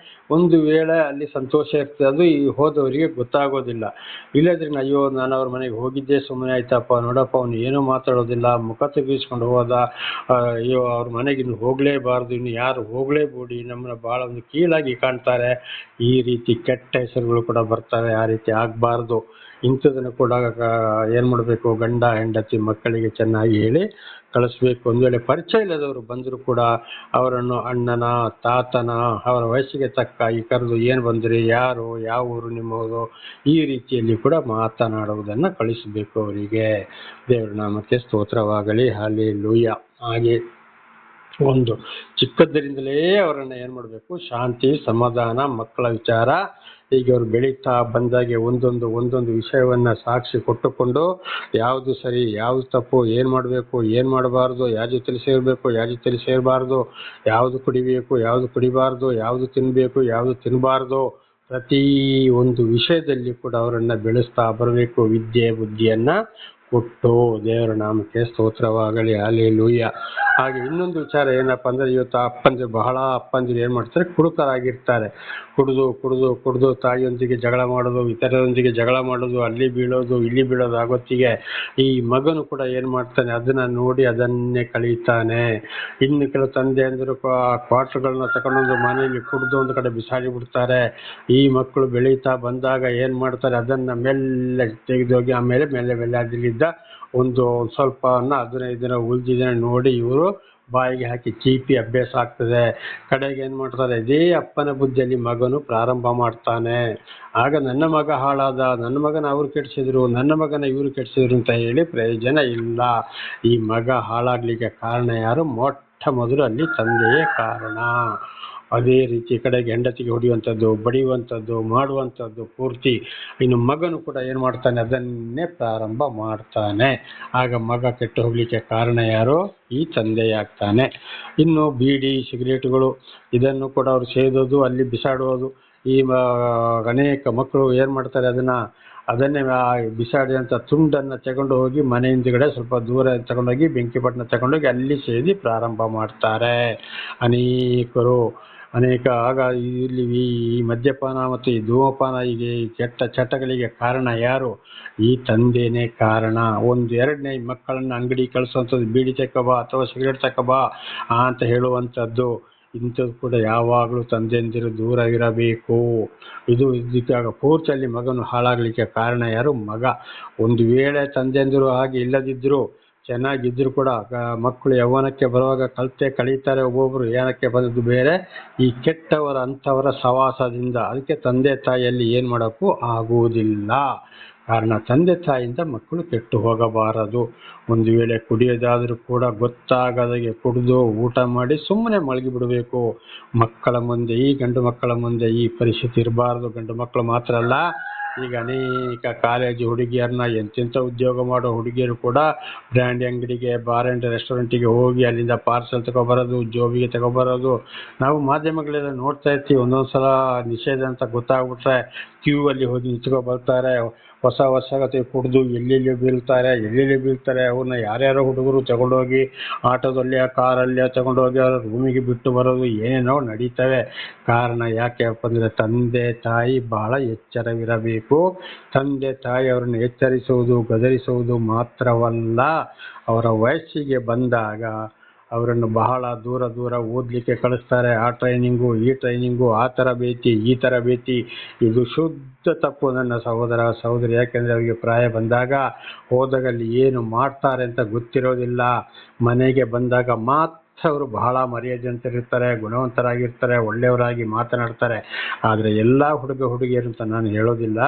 ಒಂದು ವೇಳೆ ಅಲ್ಲಿ ಸಂತೋಷ ಇರ್ತದೆ, ಅದು ಈ ಹೋದವರಿಗೆ ಗೊತ್ತಾಗೋದಿಲ್ಲ. ಇಲ್ಲದ್ರೆ ಅಯ್ಯೋ ನಾನು ಅವ್ರ ಮನೆಗೆ ಹೋಗಿದ್ದೆ ಸುಮ್ಮನೆ ಆಯ್ತಪ್ಪ, ನೋಡಪ್ಪ ಅವನು ಏನೂ ಮಾತಾಡೋದಿಲ್ಲ, ಮುಖ ತೆಗಿಸ್ಕೊಂಡು ಹೋದ, ಅಯ್ಯೋ ಅವ್ರ ಮನೆಗೆ ಇನ್ನು ಹೋಗಲೇಬಾರ್ದು, ಇನ್ನು ಯಾರು ಹೋಗಲೇಬೇಡಿ, ನಮ್ಮನ್ನ ಭಾಳ ಒಂದು ಕೀಳಾಗಿ ಕಾಣ್ತಾರೆ. ಈ ರೀತಿ ಕೆಟ್ಟ ಹೆಸರುಗಳು ಕೂಡ ಬರ್ತವೆ. ಆ ರೀತಿ ಆಗಬಾರ್ದು. ಇಂಥದನ್ನು ಕೂಡ ಏನು ಮಾಡಬೇಕು, ಗಂಡ ಹೆಂಡತಿ ಮಕ್ಕಳಿಗೆ ಚೆನ್ನಾಗಿ ಹೇಳಿ ಕಳಿಸ್ಬೇಕು. ಒಂದು ವೇಳೆ ಪರಿಚಯ ಇಲ್ಲದವರು ಬಂದರೂ ಕೂಡ ಅವರನ್ನು ಅಣ್ಣನ ತಾತನ ಅವರ ವಯಸ್ಸಿಗೆ ತಕ್ಕಾಗಿ ಕರೆದು ಏನು ಬಂದ್ರಿ, ಯಾರು, ಯಾವ ಊರು ನಿಮ್ಮದು, ಈ ರೀತಿಯಲ್ಲಿ ಕೂಡ ಮಾತನಾಡುವುದನ್ನು ಕಳಿಸಬೇಕು ಅವರಿಗೆ. ದೇವರ ನಾಮಕ್ಕೆ ಸ್ತೋತ್ರವಾಗಲಿ. ಹಲ್ಲೆಲೂಯಾ. ಹಾಗೆ ಒಂದು ಚಿಕ್ಕದ್ದರಿಂದಲೇ ಅವರನ್ನು ಏನು ಮಾಡಬೇಕು, ಶಾಂತಿ ಸಮಾಧಾನ, ಮಕ್ಕಳ ವಿಚಾರ ಹೀಗೆ ಅವರು ಬೆಳೀತಾ ಬಂದಾಗೆ ಒಂದೊಂದು ವಿಷಯವನ್ನ ಸಾಕ್ಷಿ ಕೊಟ್ಟುಕೊಂಡು ಯಾವುದು ಸರಿ ಯಾವುದು ತಪ್ಪು, ಏನ್ ಮಾಡಬೇಕು ಏನ್ ಮಾಡಬಾರ್ದು, ಯಾವ ಜೊತೆಲಿ ಸೇರ್ಬೇಕು ಯಾವ ಜೊತೆಲಿ ಸೇರಬಾರ್ದು, ಯಾವುದು ಕುಡಿಬೇಕು ಯಾವುದು ಕುಡಿಬಾರ್ದು, ಯಾವುದು ತಿನ್ಬೇಕು ಯಾವುದು ತಿನ್ನಬಾರ್ದು, ಪ್ರತಿ ಒಂದು ವಿಷಯದಲ್ಲಿ ಕೂಡ ಅವರನ್ನ ಬೆಳೆಸ್ತಾ ಬರಬೇಕು. ವಿದ್ಯೆ ಬುದ್ಧಿಯನ್ನ ಕೊಟ್ಟು ದೇವರ ನಾಮಕ್ಕೆ ಸ್ತೋತ್ರವಾಗಲಿ. ಹಲ್ಲೆಲೂಯಾ. ಹಾಗೆ ಇನ್ನೊಂದು ವಿಚಾರ ಏನಪ್ಪ ಅಂದ್ರೆ, ಇವತ್ತು ಬಹಳ ಅಪ್ಪಂದಿರು ಏನ್ ಮಾಡ್ತಾರೆ, ಕುಡುಕರಾಗಿರ್ತಾರೆ. ಕುಡಿದು ತಾಯಿಯೊಂದಿಗೆ ಜಗಳ ಮಾಡೋದು, ಇತರರೊಂದಿಗೆ ಜಗಳ ಮಾಡೋದು, ಅಲ್ಲಿ ಬೀಳೋದು ಇಲ್ಲಿ ಬೀಳೋದು ಆಗೊತ್ತಿಗೆ ಈ ಮಗನು ಕೂಡ ಏನ್ ಮಾಡ್ತಾನೆ, ಅದನ್ನ ನೋಡಿ ಅದನ್ನೇ ಕಳೀತಾನೆ. ಇನ್ನು ಕೆಲವು ತಂದೆ ಅಂದರು ಕ್ವಾರ್ಟರ್ಗಳನ್ನ ತಗೊಂಡೊಂದು ಮನೆಯಲ್ಲಿ ಕುಡಿದು ಒಂದು ಕಡೆ ಬಿಸಾಡಿ ಬಿಡ್ತಾರೆ. ಈ ಮಕ್ಕಳು ಬೆಳೀತಾ ಬಂದಾಗ ಏನ್ ಮಾಡ್ತಾರೆ, ಅದನ್ನ ಮೆಲ್ಲ ತೆಗೆದೋಗಿ ಆಮೇಲೆ ಮೇಲೆ ಅದರಲ್ಲಿದ್ದ ಒಂದು ಸ್ವಲ್ಪ ಅದನ್ನ ಉಳಿದಿದೆ ನೋಡಿ ಇವರು ಬಾಯಿಗೆ ಹಾಕಿ ಚೀಪಿ ಅಭ್ಯಾಸ ಆಗ್ತದೆ. ಕಡೆಗೆ ಏನ್ ಮಾಡ್ತಾರೆ, ಇದೇ ಅಪ್ಪನ ಬುದ್ಧಿಯಲ್ಲಿ ಮಗನು ಪ್ರಾರಂಭ ಮಾಡ್ತಾನೆ. ಆಗ ನನ್ನ ಮಗ ಹಾಳಾದ, ನನ್ನ ಮಗನ ಅವ್ರು ಕೆಡಿಸಿದ್ರು, ನನ್ನ ಮಗನ ಇವರು ಕೆಡಿಸಿದ್ರು ಅಂತ ಹೇಳಿ ಪ್ರಯೋಜನ ಇಲ್ಲ. ಈ ಮಗ ಹಾಳಾಗ್ಲಿಕ್ಕೆ ಕಾರಣ ಯಾರು? ಮೊಟ್ಟ ಮೊದಲು ಅಲ್ಲಿ ತಂದೆಯೇ ಕಾರಣ. ಅದೇ ರೀತಿ ಕಡೆಗೆ ಹೆಂಡತಿಗೆ ಹೊಡೆಯುವಂಥದ್ದು, ಬಡಿಯುವಂಥದ್ದು, ಮಾಡುವಂಥದ್ದು ಪೂರ್ತಿ ಇನ್ನು ಮಗನು ಕೂಡ ಏನು ಮಾಡ್ತಾನೆ, ಅದನ್ನೇ ಪ್ರಾರಂಭ ಮಾಡ್ತಾನೆ. ಆಗ ಮಗ ಕೆಟ್ಟು ಹೋಗ್ಲಿಕ್ಕೆ ಕಾರಣ ಯಾರು? ಈ ತಂದೆಯಾಗ್ತಾನೆ. ಇನ್ನು ಬೀಡಿ ಸಿಗರೇಟುಗಳು ಇದನ್ನು ಕೂಡ ಅವರು ಸೇದೋದು, ಅಲ್ಲಿ ಬಿಸಾಡುವುದು. ಈ ಅನೇಕ ಮಕ್ಕಳು ಏನು ಮಾಡ್ತಾರೆ, ಅದನ್ನೇ ಬಿಸಾಡಿದಂಥ ತುಂಡನ್ನು ತಗೊಂಡು ಹೋಗಿ ಮನೆ ಹಿಂದುಗಡೆ ಸ್ವಲ್ಪ ದೂರ ತಗೊಂಡೋಗಿ ಬೆಂಕಿಪಟ್ಟಣ ತಗೊಂಡೋಗಿ ಅಲ್ಲಿ ಸೇದಿ ಪ್ರಾರಂಭ ಮಾಡ್ತಾರೆ ಅನೇಕ. ಆಗ ಇಲ್ಲಿ ಈ ಮದ್ಯಪಾನ ಮತ್ತು ಈ ಧೂಮಪಾನ ಹೀಗೆ ಕೆಟ್ಟ ಚಟಗಳಿಗೆ ಕಾರಣ ಯಾರು? ಈ ತಂದೆನೇ ಕಾರಣ. ಎರಡನೇ ಮಕ್ಕಳನ್ನ ಅಂಗಡಿ ಕಳಿಸುವಂಥದ್ದು, ಬೀಡಿ ತಗೋಬಾ ಅಥವಾ ಸಿಗರೇಟ್ ತಗೋಬಾ ಅಂತ ಹೇಳುವಂಥದ್ದು, ಇಂಥದ್ದು ಕೂಡ ಯಾವಾಗಲೂ ತಂದೆಯಂದಿರು ದೂರ ಇರಬೇಕು. ಇದಕ್ಕಾಗ ಪೂರ್ತಿಯಲ್ಲಿ ಮಗನು ಹಾಳಾಗಲಿಕ್ಕೆ ಕಾರಣ ಯಾರು? ಮಗ. ಒಂದು ವೇಳೆ ತಂದೆಯಂದಿರು ಹಾಗೆ ಇಲ್ಲದಿದ್ದರೂ ಚೆನ್ನಾಗಿದ್ರು ಕೂಡ ಮಕ್ಕಳು ಯೌವನಕ್ಕೆ ಬರುವಾಗ ಕಳೀತಾರೆ. ಒಬ್ಬೊಬ್ರು ಏನಕ್ಕೆ ಬಂದದ್ದು ಬೇರೆ, ಈ ಕೆಟ್ಟವರ ಅಂಥವರ ಸವಾಸದಿಂದ. ಅದಕ್ಕೆ ತಂದೆ ತಾಯಿಯಲ್ಲಿ ಏನು ಮಾಡೋಕ್ಕೂ ಆಗುವುದಿಲ್ಲ. ಕಾರಣ ತಂದೆ ತಾಯಿಯಿಂದ ಮಕ್ಕಳು ಕೆಟ್ಟು ಹೋಗಬಾರದು. ಒಂದು ವೇಳೆ ಕುಡಿಯೋದಾದರೂ ಕೂಡ ಗೊತ್ತಾಗದಾಗೆ ಕುಡಿದು ಊಟ ಮಾಡಿ ಸುಮ್ಮನೆ ಮಲಗಿ ಬಿಡಬೇಕು. ಮಕ್ಕಳ ಮುಂದೆ, ಈ ಗಂಡು ಮಕ್ಕಳ ಮುಂದೆ ಈ ಪರಿಸ್ಥಿತಿ ಇರಬಾರ್ದು. ಗಂಡು ಮಕ್ಕಳು ಮಾತ್ರ ಅಲ್ಲ, ಈಗ ಅನೇಕ ಕಾಲೇಜು ಹುಡುಗಿಯರನ್ನ ಎಂತೆಂಥ ಉದ್ಯೋಗ ಮಾಡೋ ಹುಡುಗಿಯರು ಕೂಡ ಬ್ರ್ಯಾಂಡಿ ಅಂಗಡಿಗೆ, ಬಾರ್ ಆ್ಯಂಡ್ ರೆಸ್ಟೋರೆಂಟಿಗೆ ಹೋಗಿ ಅಲ್ಲಿಂದ ಪಾರ್ಸಲ್ ತಗೊಬರೋದು, ಜೋಬಿಗೆ ತಗೊಬರೋದು ನಾವು ಮಾಧ್ಯಮಗಳೆಲ್ಲ ನೋಡ್ತಾ ಇರ್ತೀವಿ. ಒಂದೊಂದ್ಸಲ ನಿಷೇಧ ಅಂತ ಗೊತ್ತಾಗ್ಬಿಟ್ರೆ ಕ್ಯೂ ಅಲ್ಲಿ ಹೋಗಿ ನಿಂತ್ಕೊ ಬರ್ತಾರೆ. ಹೊಸ ಕುಡಿದು ಎಲ್ಲೆಲ್ಲಿ ಬೀಳ್ತಾರೆ. ಅವ್ರನ್ನ ಯಾರ್ಯಾರೋ ಹುಡುಗರು ತಗೊಂಡೋಗಿ ಆಟೋದಲ್ಲಿ ಕಾರಲ್ಲಿ ತಗೊಂಡೋಗಿ ಅವ್ರ ರೂಮಿಗೆ ಬಿಟ್ಟು ಬರೋದು, ಏನೇನೋ ನಡೀತವೆ. ಕಾರಣ ಯಾಕೆಪ್ಪ ಅಂದರೆ ತಂದೆ ತಾಯಿ ಬಹಳ ಎಚ್ಚರವಿರಬೇಕು. ತಂದೆ ತಾಯಿ ಅವ್ರನ್ನ ಎಚ್ಚರಿಸುವುದು, ಗದರಿಸುವುದು ಮಾತ್ರವಲ್ಲ, ಅವರ ವಯಸ್ಸಿಗೆ ಬಂದಾಗ ಅವರನ್ನು ಬಹಳ ದೂರ ಓದಲಿಕ್ಕೆ ಕಳಿಸ್ತಾರೆ. ಆ ಟ್ರೈನಿಂಗು, ಈ ಟ್ರೈನಿಂಗು, ಆ ತರಬೇತಿ, ಈ ತರಬೇತಿ. ಇದು ಶುದ್ಧ ತಪ್ಪು ನನ್ನ ಸಹೋದರ ಸಹೋದರಿ. ಯಾಕೆಂದರೆ ಅವರಿಗೆ ಪ್ರಾಯ ಬಂದಾಗ ಹೋದಾಗಲ್ಲಿ ಏನು ಮಾಡ್ತಾರೆ ಅಂತ ಗೊತ್ತಿರೋದಿಲ್ಲ. ಮನೆಗೆ ಬಂದಾಗ ಮಾತ್ರ ಅವರು ಬಹಳ ಮರ್ಯಾದೆಯಂತರಿರ್ತಾರೆ, ಗುಣವಂತರಾಗಿರ್ತಾರೆ, ಒಳ್ಳೆಯವರಾಗಿ ಮಾತನಾಡ್ತಾರೆ. ಆದರೆ ಎಲ್ಲ ಹುಡುಗಿಯರು ಅಂತ ನಾನು ಹೇಳೋದಿಲ್ಲ.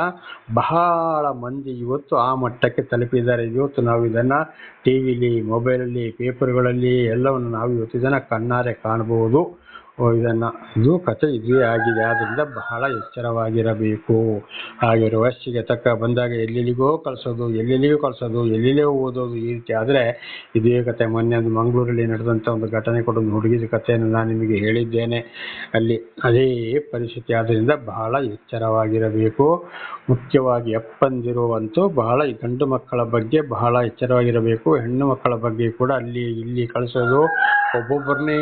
ಬಹಳ ಮಂದಿ ಇವತ್ತು ಆ ಮಟ್ಟಕ್ಕೆ ತಲುಪಿದ್ದಾರೆ. ಇವತ್ತು ನಾವು ಇದನ್ನು ಟಿ ವಿಲಿ, ಮೊಬೈಲಲ್ಲಿ, ಪೇಪರ್ಗಳಲ್ಲಿ ಎಲ್ಲವನ್ನು ನಾವು ಇವತ್ತು ಇದನ್ನು ಕಣ್ಣಾರೆ ಕಾಣಬಹುದು. ಇದು ಕಥೆ ಇದೇ ಆಗಿದೆ. ಆದ್ದರಿಂದ ಬಹಳ ಎಚ್ಚರವಾಗಿರಬೇಕು. ಹಾಗೆ ವಯಸ್ಸಿಗೆ ತಕ್ಕ ಬಂದಾಗ ಎಲ್ಲೆಲ್ಲಿಗೋ ಕಳಿಸೋದು, ಎಲ್ಲೆಲ್ಲೋ ಓದೋದು, ಈ ರೀತಿ ಆದರೆ ಇದೇ ಕತೆ. ಮೊನ್ನೆ ಒಂದು ಮಂಗಳೂರಲ್ಲಿ ನಡೆದಂಥ ಒಂದು ಘಟನೆ ಕೂಡ, ಒಂದು ಹುಡುಗಿದ ಕಥೆಯನ್ನು ನಾನು ನಿಮಗೆ ಹೇಳಿದ್ದೇನೆ. ಅಲ್ಲಿ ಅದೇ ಪರಿಸ್ಥಿತಿ. ಆದ್ದರಿಂದ ಬಹಳ ಎಚ್ಚರವಾಗಿರಬೇಕು. ಮುಖ್ಯವಾಗಿ ಅಪ್ಪಂದಿರುವಂತೂ ಬಹಳ ಗಂಡು ಮಕ್ಕಳ ಬಗ್ಗೆ ಬಹಳ ಎಚ್ಚರವಾಗಿರಬೇಕು. ಹೆಣ್ಣು ಮಕ್ಕಳ ಬಗ್ಗೆ ಕೂಡ ಅಲ್ಲಿ ಇಲ್ಲಿ ಕಳಿಸೋದು, ಒಬ್ಬೊಬ್ಬರನ್ನೇ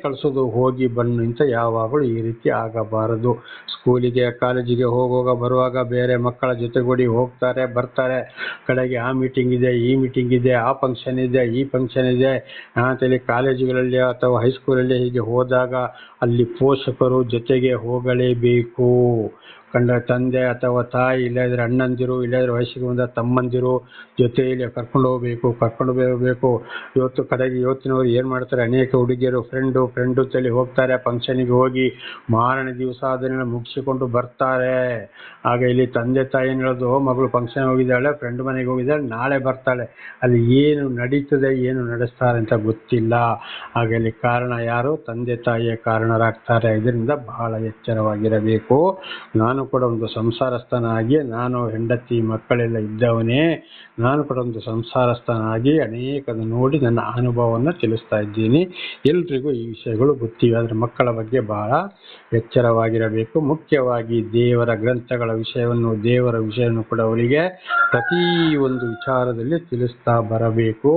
ಕಳಿಸೋದು, ಹೋಗಿ ಬನ್ನು ಅಂತ ಯಾವಾಗಲೂ ಈ ರೀತಿ ಆಗಬಾರದು. ಸ್ಕೂಲಿಗೆ ಕಾಲೇಜಿಗೆ ಹೋಗುವಾಗ ಬರುವಾಗ ಬೇರೆ ಮಕ್ಕಳ ಜೊತೆಗೂಡಿ ಹೋಗ್ತಾರೆ ಬರ್ತಾರೆ. ಕಡೆಗೆ ಆ ಮೀಟಿಂಗ್ ಇದೆ, ಈ ಮೀಟಿಂಗ್ ಇದೆ, ಆ ಫಂಕ್ಷನ್ ಇದೆ, ಈ ಫಂಕ್ಷನ್ ಇದೆ ಅಂತೇಳಿ ಕಾಲೇಜುಗಳಲ್ಲಿ ಅಥವಾ ಹೈಸ್ಕೂಲಲ್ಲಿ ಹೀಗೆ ಹೋದಾಗ ಅಲ್ಲಿ ಪೋಷಕರು ಜೊತೆಗೆ ಹೋಗಲೇಬೇಕು. ತಂದೆ ಅಥವಾ ತಾಯಿ, ಇಲ್ಲದ್ರೆ ಅಣ್ಣಂದಿರು, ಇಲ್ಲದ್ರೆ ವಯಸ್ಸಿಗೆ ಬಂದ ತಮ್ಮಂದಿರು ಜೊತೆಯಲ್ಲಿ ಕರ್ಕೊಂಡು ಹೋಗಬೇಕು. ಇವತ್ತಿನವರು ಏನು ಮಾಡ್ತಾರೆ, ಅನೇಕ ಹುಡುಗಿಯರು ಫ್ರೆಂಡು ಅಂತೇಳಿ ಹೋಗ್ತಾರೆ. ಫಂಕ್ಷನಿಗೆ ಹೋಗಿ ಮಾರನೇ ದಿವಸ ಅದನ್ನೆಲ್ಲ ಮುಗಿಸಿಕೊಂಡು ಬರ್ತಾರೆ. ಆಗ ಇಲ್ಲಿ ತಂದೆ ತಾಯಿ ಏನು ಹೇಳೋದು, ಮಗಳು ಫಂಕ್ಷನ್ ಹೋಗಿದ್ದಾಳೆ, ಫ್ರೆಂಡ್ ಮನೆಗೆ ಹೋಗಿದ್ದಾಳೆ, ನಾಳೆ ಬರ್ತಾಳೆ. ಅಲ್ಲಿ ಏನು ನಡೀತದೆ, ಏನು ನಡೆಸ್ತಾರೆ ಅಂತ ಗೊತ್ತಿಲ್ಲ. ಆಗ ಇಲ್ಲಿ ಕಾರಣ ಯಾರು? ತಂದೆ ತಾಯಿಯ ಕಾರಣರಾಗ್ತಾರೆ. ಇದರಿಂದ ಬಹಳ ಎಚ್ಚರವಾಗಿರಬೇಕು. ನಾನು ಕೂಡ ಒಂದು ಸಂಸಾರಸ್ಥನಾಗಿ, ನಾನು ಹೆಂಡತಿ ಮಕ್ಕಳೆಲ್ಲ ಇದ್ದವನೇ, ನಾನು ಕೂಡ ಒಂದು ಸಂಸಾರಸ್ಥನಾಗಿ ಅನೇಕನ್ನು ನೋಡಿ ನನ್ನ ಅನುಭವವನ್ನು ತಿಳಿಸ್ತಾ ಇದ್ದೀನಿ. ಎಲ್ರಿಗೂ ಈ ವಿಷಯಗಳು ಗೊತ್ತಿವೆ, ಆದರೆ ಮಕ್ಕಳ ಬಗ್ಗೆ ಬಹಳ ಎಚ್ಚರವಾಗಿರಬೇಕು. ಮುಖ್ಯವಾಗಿ ದೇವರ ಗ್ರಂಥಗಳ ದೇವರ ವಿಷಯವನ್ನು ಕೂಡ ಅವರಿಗೆ ಪ್ರತಿಯೊಂದು ವಿಚಾರದಲ್ಲಿ ತಿಳಿಸ್ತಾ ಬರಬೇಕು.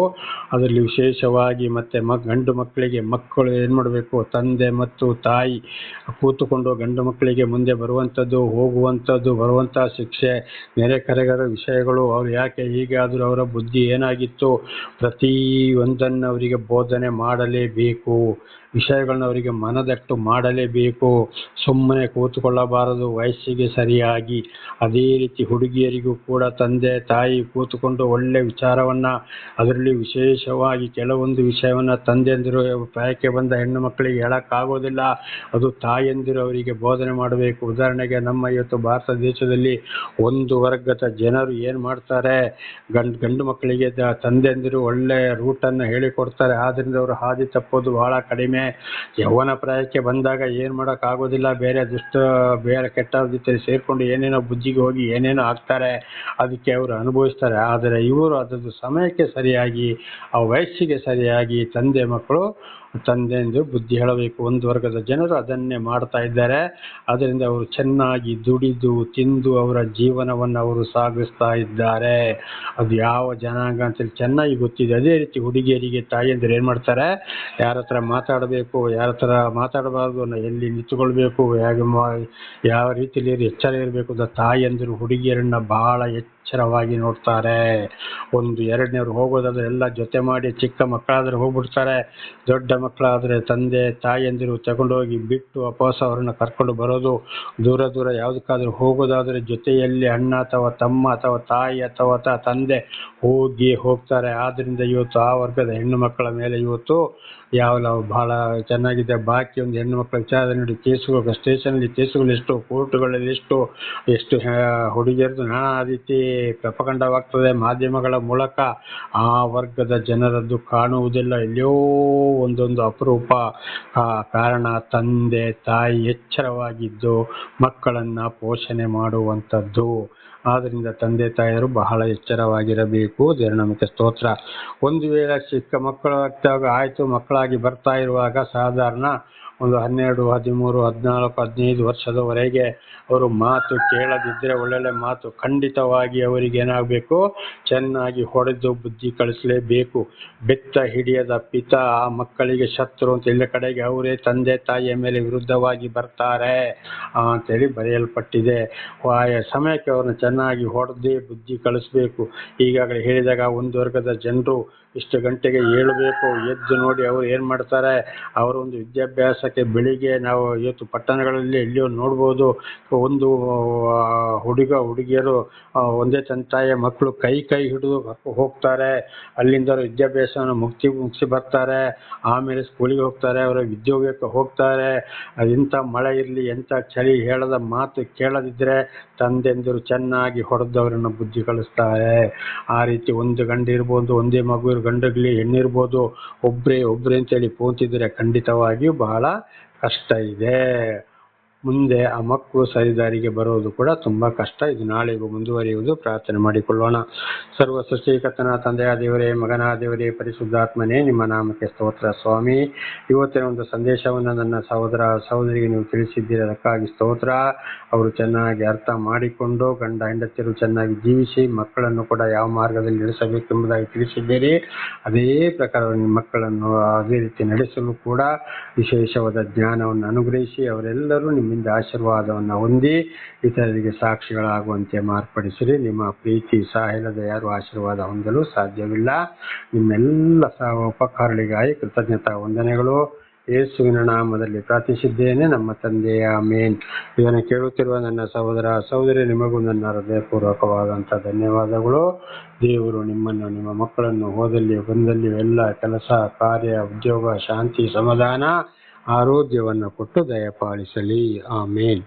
ಅದರಲ್ಲಿ ವಿಶೇಷವಾಗಿ ಮತ್ತೆ ಗಂಡು ಮಕ್ಕಳಿಗೆ ಮಕ್ಕಳು ಏನು ಮಾಡಬೇಕು, ತಂದೆ ಮತ್ತು ತಾಯಿ ಕೂತುಕೊಂಡು ಗಂಡು ಮಕ್ಕಳಿಗೆ ಮುಂದೆ ಬರುವಂಥದ್ದು, ಹೋಗುವಂಥದ್ದು, ಬರುವಂಥ ಶಿಕ್ಷೆ, ನೆರೆಕರೆಗರ ವಿಷಯಗಳು, ಅವರು ಯಾಕೆ ಹೀಗಾದರೂ, ಅವರ ಬುದ್ಧಿ ಏನಾಗಿತ್ತು, ಪ್ರತಿಯೊಂದನ್ನು ಅವರಿಗೆ ಬೋಧನೆ ಮಾಡಲೇಬೇಕು. ವಿಷಯಗಳನ್ನ ಅವರಿಗೆ ಮನದಟ್ಟು ಮಾಡಲೇಬೇಕು. ಸುಮ್ಮನೆ ಕೂತುಕೊಳ್ಳಬಾರದು, ವಯಸ್ಸಿಗೆ ಸರಿಯಾಗಿ. ಅದೇ ರೀತಿ ಹುಡುಗಿಯರಿಗೂ ಕೂಡ ತಂದೆ ತಾಯಿ ಕೂತುಕೊಂಡು ಒಳ್ಳೆ ವಿಚಾರವನ್ನು, ಅದರಲ್ಲಿ ವಿಶೇಷವಾಗಿ ಕೆಲವೊಂದು ವಿಷಯವನ್ನು ತಂದೆಯಂದಿರು ಪ್ರಾಯಕ್ಕೆ ಬಂದ ಹೆಣ್ಣು ಮಕ್ಕಳಿಗೆ ಹೇಳೋಕ್ಕಾಗೋದಿಲ್ಲ, ಅದು ತಾಯಂದಿರು ಅವರಿಗೆ ಬೋಧನೆ ಮಾಡಬೇಕು. ಉದಾಹರಣೆಗೆ ನಮ್ಮ ಇವತ್ತು ಭಾರತ ದೇಶದಲ್ಲಿ ಒಂದು ವರ್ಗದ ಜನರು ಏನು ಮಾಡ್ತಾರೆ, ಗಂಡು ಮಕ್ಕಳಿಗೆ ತಂದೆಯಂದಿರು ಒಳ್ಳೆ ರೂಟನ್ನು ಹೇಳಿಕೊಡ್ತಾರೆ, ಆದ್ದರಿಂದ ಅವರು ಹಾದಿ ತಪ್ಪೋದು ಬಹಳ ಕಡಿಮೆ. ಯೌವನ ಪ್ರಾಯಕ್ಕೆ ಬಂದಾಗ ಏನು ಮಾಡೋಕ್ಕಾಗೋದಿಲ್ಲ, ಬೇರೆ ಕೆಟ್ಟ ಜೊತೆ ಸೇರಿಕೊಂಡು ಏನೇನೋ ಬುದ್ಧಿಗೆ ಹೋಗಿ ಏನೇನೋ ಆಗ್ತಾರೆ, ಅದಕ್ಕೆ ಅವರು ಅನುಭವಿಸ್ತಾರೆ. ಆದರೆ ಇವರು ಅದರದ್ದು ಸಮಯಕ್ಕೆ ಸರಿಯಾಗಿ, ಆ ವಯಸ್ಸಿಗೆ ಸರಿಯಾಗಿ ತಂದೆಯಂದು ಬುದ್ಧಿ ಹೇಳಬೇಕು. ಒಂದು ವರ್ಗದ ಜನರು ಅದನ್ನೇ ಮಾಡ್ತಾ ಇದ್ದಾರೆ. ಅದರಿಂದ ಅವರು ಚೆನ್ನಾಗಿ ದುಡಿದು ತಿಂದು ಅವರ ಜೀವನವನ್ನು ಅವರು ಸಾಗಿಸ್ತಾ ಇದ್ದಾರೆ. ಅದು ಯಾವ ಜನಾಂಗ ಅಂತೇಳಿ ಚೆನ್ನಾಗಿ ಗೊತ್ತಿದೆ. ಅದೇ ರೀತಿ ಹುಡುಗಿಯರಿಗೆ ತಾಯಿಯಂದ್ರೆ ಏನು ಮಾಡ್ತಾರೆ, ಯಾರ ಹತ್ರ ಮಾತಾಡಬೇಕು, ಯಾರ ಹತ್ರ ಮಾತಾಡಬಾರ್ದು, ಎಲ್ಲಿ ನಿಂತುಕೊಳ್ಬೇಕು, ಯಾವ ರೀತಿಯಲ್ಲಿ ಎಚ್ಚರ ಇರಬೇಕು ಅಂತ ತಾಯಿಯಂದಿರು ಹುಡುಗಿಯರನ್ನ ಬಹಳ ಎಚ್ಚರವಾಗಿ ನೋಡ್ತಾರೆ. ಒಂದು ಎರಡನೇವ್ರು ಹೋಗೋದಾದ್ರೆ ಎಲ್ಲ ಜೊತೆ ಮಾಡಿ, ಚಿಕ್ಕ ಮಕ್ಕಳಾದ್ರೆ ಹೋಗ್ಬಿಡ್ತಾರೆ, ದೊಡ್ಡ ಮಕ್ಕಳಾದರೆ ತಂದೆ ತಾಯಿಯಂದಿರು ತಗೊಂಡೋಗಿ ಬಿಟ್ಟು ವಾಪಸ್ ಅವರನ್ನು ಕರ್ಕೊಂಡು ಬರೋದು. ದೂರ ಯಾವುದಕ್ಕಾದ್ರೂ ಹೋಗೋದಾದರೆ ಜೊತೆಯಲ್ಲಿ ಅಣ್ಣ ಅಥವಾ ತಮ್ಮ ಅಥವಾ ತಾಯಿ ಅಥವಾ ತಂದೆ ಹೋಗ್ತಾರೆ. ಆದ್ದರಿಂದ ಇವತ್ತು ಆ ವರ್ಗದ ಹೆಣ್ಣು ಮಕ್ಕಳ ಮೇಲೆ ಇವತ್ತು ಬಹಳ ಚೆನ್ನಾಗಿದೆ. ಬಾಕಿ ಒಂದು ಹೆಣ್ಣು ಮಕ್ಕಳ ವಿಚಾರ ನೋಡಿ, ಸ್ಟೇಷನಲ್ಲಿ ಕೇಸುಗಳು ಎಷ್ಟು, ಕೋರ್ಟುಗಳಲ್ಲಿ ಎಷ್ಟು ಹುಡುಗಿಯರದು ನಾನಾ ರೀತಿ ಪ್ರಪಂಡವಾಗ್ತದೆ ಮಾಧ್ಯಮಗಳ ಮೂಲಕ. ಆ ವರ್ಗದ ಜನರದ್ದು ಕಾಣುವುದಿಲ್ಲ, ಎಲ್ಲಿಯೋ ಒಂದೊಂದು ಅಪರೂಪ. ಕಾರಣ ತಂದೆ ತಾಯಿ ಎಚ್ಚರವಾಗಿದ್ದು ಮಕ್ಕಳನ್ನು ಪೋಷಣೆ ಮಾಡುವಂಥದ್ದು. ಆದ್ದರಿಂದ ತಂದೆ ತಾಯಿಯರು ಬಹಳ ಎಚ್ಚರವಾಗಿರಬೇಕು. ದೇವರ ಸ್ತೋತ್ರ. ಒಂದು ವೇಳೆ ಚಿಕ್ಕ ಮಕ್ಕಳು ಆಯಿತು, ಮಕ್ಕಳಾಗಿ ಬರ್ತಾ ಇರುವಾಗ ಸಾಧಾರಣ ಒಂದು 12, 13, 14, 15 ವರ್ಷದವರೆಗೆ ಅವರು ಮಾತು ಕೇಳದಿದ್ದರೆ, ಒಳ್ಳೊಳ್ಳೆ ಮಾತು ಖಂಡಿತವಾಗಿ ಅವರಿಗೆ ಏನಾಗಬೇಕು, ಚೆನ್ನಾಗಿ ಹೊಡೆದು ಬುದ್ಧಿ ಕಳಿಸಲೇಬೇಕು. ಬೆತ್ತ ಹಿಡಿಯದ ಪಿತ ಆ ಮಕ್ಕಳಿಗೆ ಶತ್ರು ಅಂತ ಎಲ್ಲ ಕಡೆಗೆ ಅವರೇ ತಂದೆ ತಾಯಿಯ ಮೇಲೆ ವಿರುದ್ಧವಾಗಿ ಬರ್ತಾರೆ ಅಂತೇಳಿ ಬರೆಯಲ್ಪಟ್ಟಿದೆ. ಆಯಾ ಸಮಯಕ್ಕೆ ಅವ್ರನ್ನ ಚೆನ್ನಾಗಿ ಹೊಡೆದೇ ಬುದ್ಧಿ ಕಳಿಸ್ಬೇಕು. ಈಗಾಗಲೇ ಹೇಳಿದಾಗ ಒಂದು ವರ್ಗದ ಜನರು ಇಷ್ಟು ಗಂಟೆಗೆ ಏಳಬೇಕು, ಎದ್ದು ನೋಡಿ ಅವರು ಏನು ಮಾಡ್ತಾರೆ, ಅವರ ಒಂದು ವಿದ್ಯಾಭ್ಯಾಸಕ್ಕೆ ಬೆಳಿಗ್ಗೆ ನಾವು ಇವತ್ತು ಪಟ್ಟಣಗಳಲ್ಲಿ ಎಲ್ಲಿಯೋ ನೋಡ್ಬೋದು, ಒಂದು ಹುಡುಗಿಯರು ಒಂದೇ ತಂತಾಯ ಮಕ್ಕಳು ಕೈ ಹಿಡಿದು ಹೋಗ್ತಾರೆ. ಅಲ್ಲಿಂದ ವಿದ್ಯಾಭ್ಯಾಸವನ್ನು ಮುಗಿಸಿ ಬರ್ತಾರೆ, ಆಮೇಲೆ ಸ್ಕೂಲಿಗೆ ಹೋಗ್ತಾರೆ, ಅವರ ಉದ್ಯೋಗಕ್ಕೆ ಹೋಗ್ತಾರೆ. ಎಂಥ ಮಳೆ ಇರಲಿ, ಎಂಥ ಚಳಿ, ಹೇಳದ ಮಾತು ಕೇಳದಿದ್ದರೆ ತಂದೆಂದರು ಚೆನ್ನಾಗಿ ಹೊಡೆದವರನ್ನು ಬುದ್ಧಿ ಕಳಿಸ್ತಾರೆ. ಆ ರೀತಿ ಒಂದು ಗಂಡು ಇರ್ಬೋದು, ಒಂದೇ ಮಗು ಗಂಡಗಲಿ ಹೆಣ್ಣಿರ್ಬೋದು, ಒಬ್ಬರೇ ಅಂತೇಳಿ ಪೋಂತಿದ್ರೆ ಖಂಡಿತವಾಗಿಯೂ ಬಹಳ ಕಷ್ಟ ಇದೆ. ಮುಂದೆ ಆ ಮಕ್ಕಳು ಸರಿದಾರಿಗೆ ಬರೋದು ಕೂಡ ತುಂಬ ಕಷ್ಟ. ಇದು ನಾಳೆಗೂ ಮುಂದುವರಿಯುವುದು. ಪ್ರಾರ್ಥನೆ ಮಾಡಿಕೊಳ್ಳೋಣ. ಸರ್ವ ಸೃಷ್ಟಿಕರ್ತನ ತಂದೆಯ ದೇವರೇ, ಮಗನ ದೇವರೇ, ಪರಿಶುದ್ಧಾತ್ಮನೇ, ನಿಮ್ಮ ನಾಮಕ್ಕೆ ಸ್ತೋತ್ರ ಸ್ವಾಮಿ. ಇವತ್ತಿನ ಒಂದು ಸಂದೇಶವನ್ನು ನನ್ನ ಸಹೋದರಿಗೆ ನೀವು ತಿಳಿಸಿದ್ದೀರಿ, ಅದಕ್ಕಾಗಿ ಸ್ತೋತ್ರ. ಅವರು ಚೆನ್ನಾಗಿ ಅರ್ಥ ಮಾಡಿಕೊಂಡು ಗಂಡ ಹೆಂಡತಿಯರು ಚೆನ್ನಾಗಿ ಜೀವಿಸಿ ಮಕ್ಕಳನ್ನು ಕೂಡ ಯಾವ ಮಾರ್ಗದಲ್ಲಿ ನಡೆಸಬೇಕೆಂಬುದಾಗಿ ತಿಳಿಸಿದ್ದೀರಿ. ಅದೇ ಪ್ರಕಾರ ನಿಮ್ಮ ಮಕ್ಕಳನ್ನು ಅದೇ ರೀತಿ ನಡೆಸಲು ಕೂಡ ವಿಶೇಷವಾದ ಜ್ಞಾನವನ್ನು ಅನುಗ್ರಹಿಸಿ ಅವರೆಲ್ಲರೂ ನಿಮ್ಮಿಂದ ಆಶೀರ್ವಾದವನ್ನು ಹೊಂದಿ ಇತರರಿಗೆ ಸಾಕ್ಷಿಗಳಾಗುವಂತೆ ಮಾರ್ಪಡಿಸಿರಿ. ನಿಮ್ಮ ಪ್ರೀತಿ ಸಹಾಯದ ಯಾರು ಆಶೀರ್ವಾದ ಹೊಂದಲು ಸಾಧ್ಯವಿಲ್ಲ. ನಿಮ್ಮೆಲ್ಲ ಉಪಕಾರಗಳಿಗಾಗಿ ಕೃತಜ್ಞತಾ ವಂದನೆಗಳು. ಯೇಸುವಿನ ನಾಮದಲ್ಲಿ ಪ್ರಾರ್ಥಿಸಿದ್ದೇನೆ, ನಮ್ಮ ತಂದೆಯ ಆಮೆನ್. ಇದನ್ನು ಕೇಳುತ್ತಿರುವ ನನ್ನ ಸಹೋದರಿ, ನಿಮಗೂ ನನ್ನ ಹೃದಯಪೂರ್ವಕವಾದಂಥ ಧನ್ಯವಾದಗಳು. ದೇವರು ನಿಮ್ಮನ್ನು, ನಿಮ್ಮ ಮಕ್ಕಳನ್ನು ಹೋದಲ್ಲಿ ಬಂದಲ್ಲಿ ಎಲ್ಲ ಕೆಲಸ ಕಾರ್ಯ, ಉದ್ಯೋಗ, ಶಾಂತಿ, ಸಮಾಧಾನ, ಆರೋಗ್ಯವನ್ನು ಕೊಟ್ಟು ದಯಪಾಲಿಸಲಿ. ಆಮೇನ್.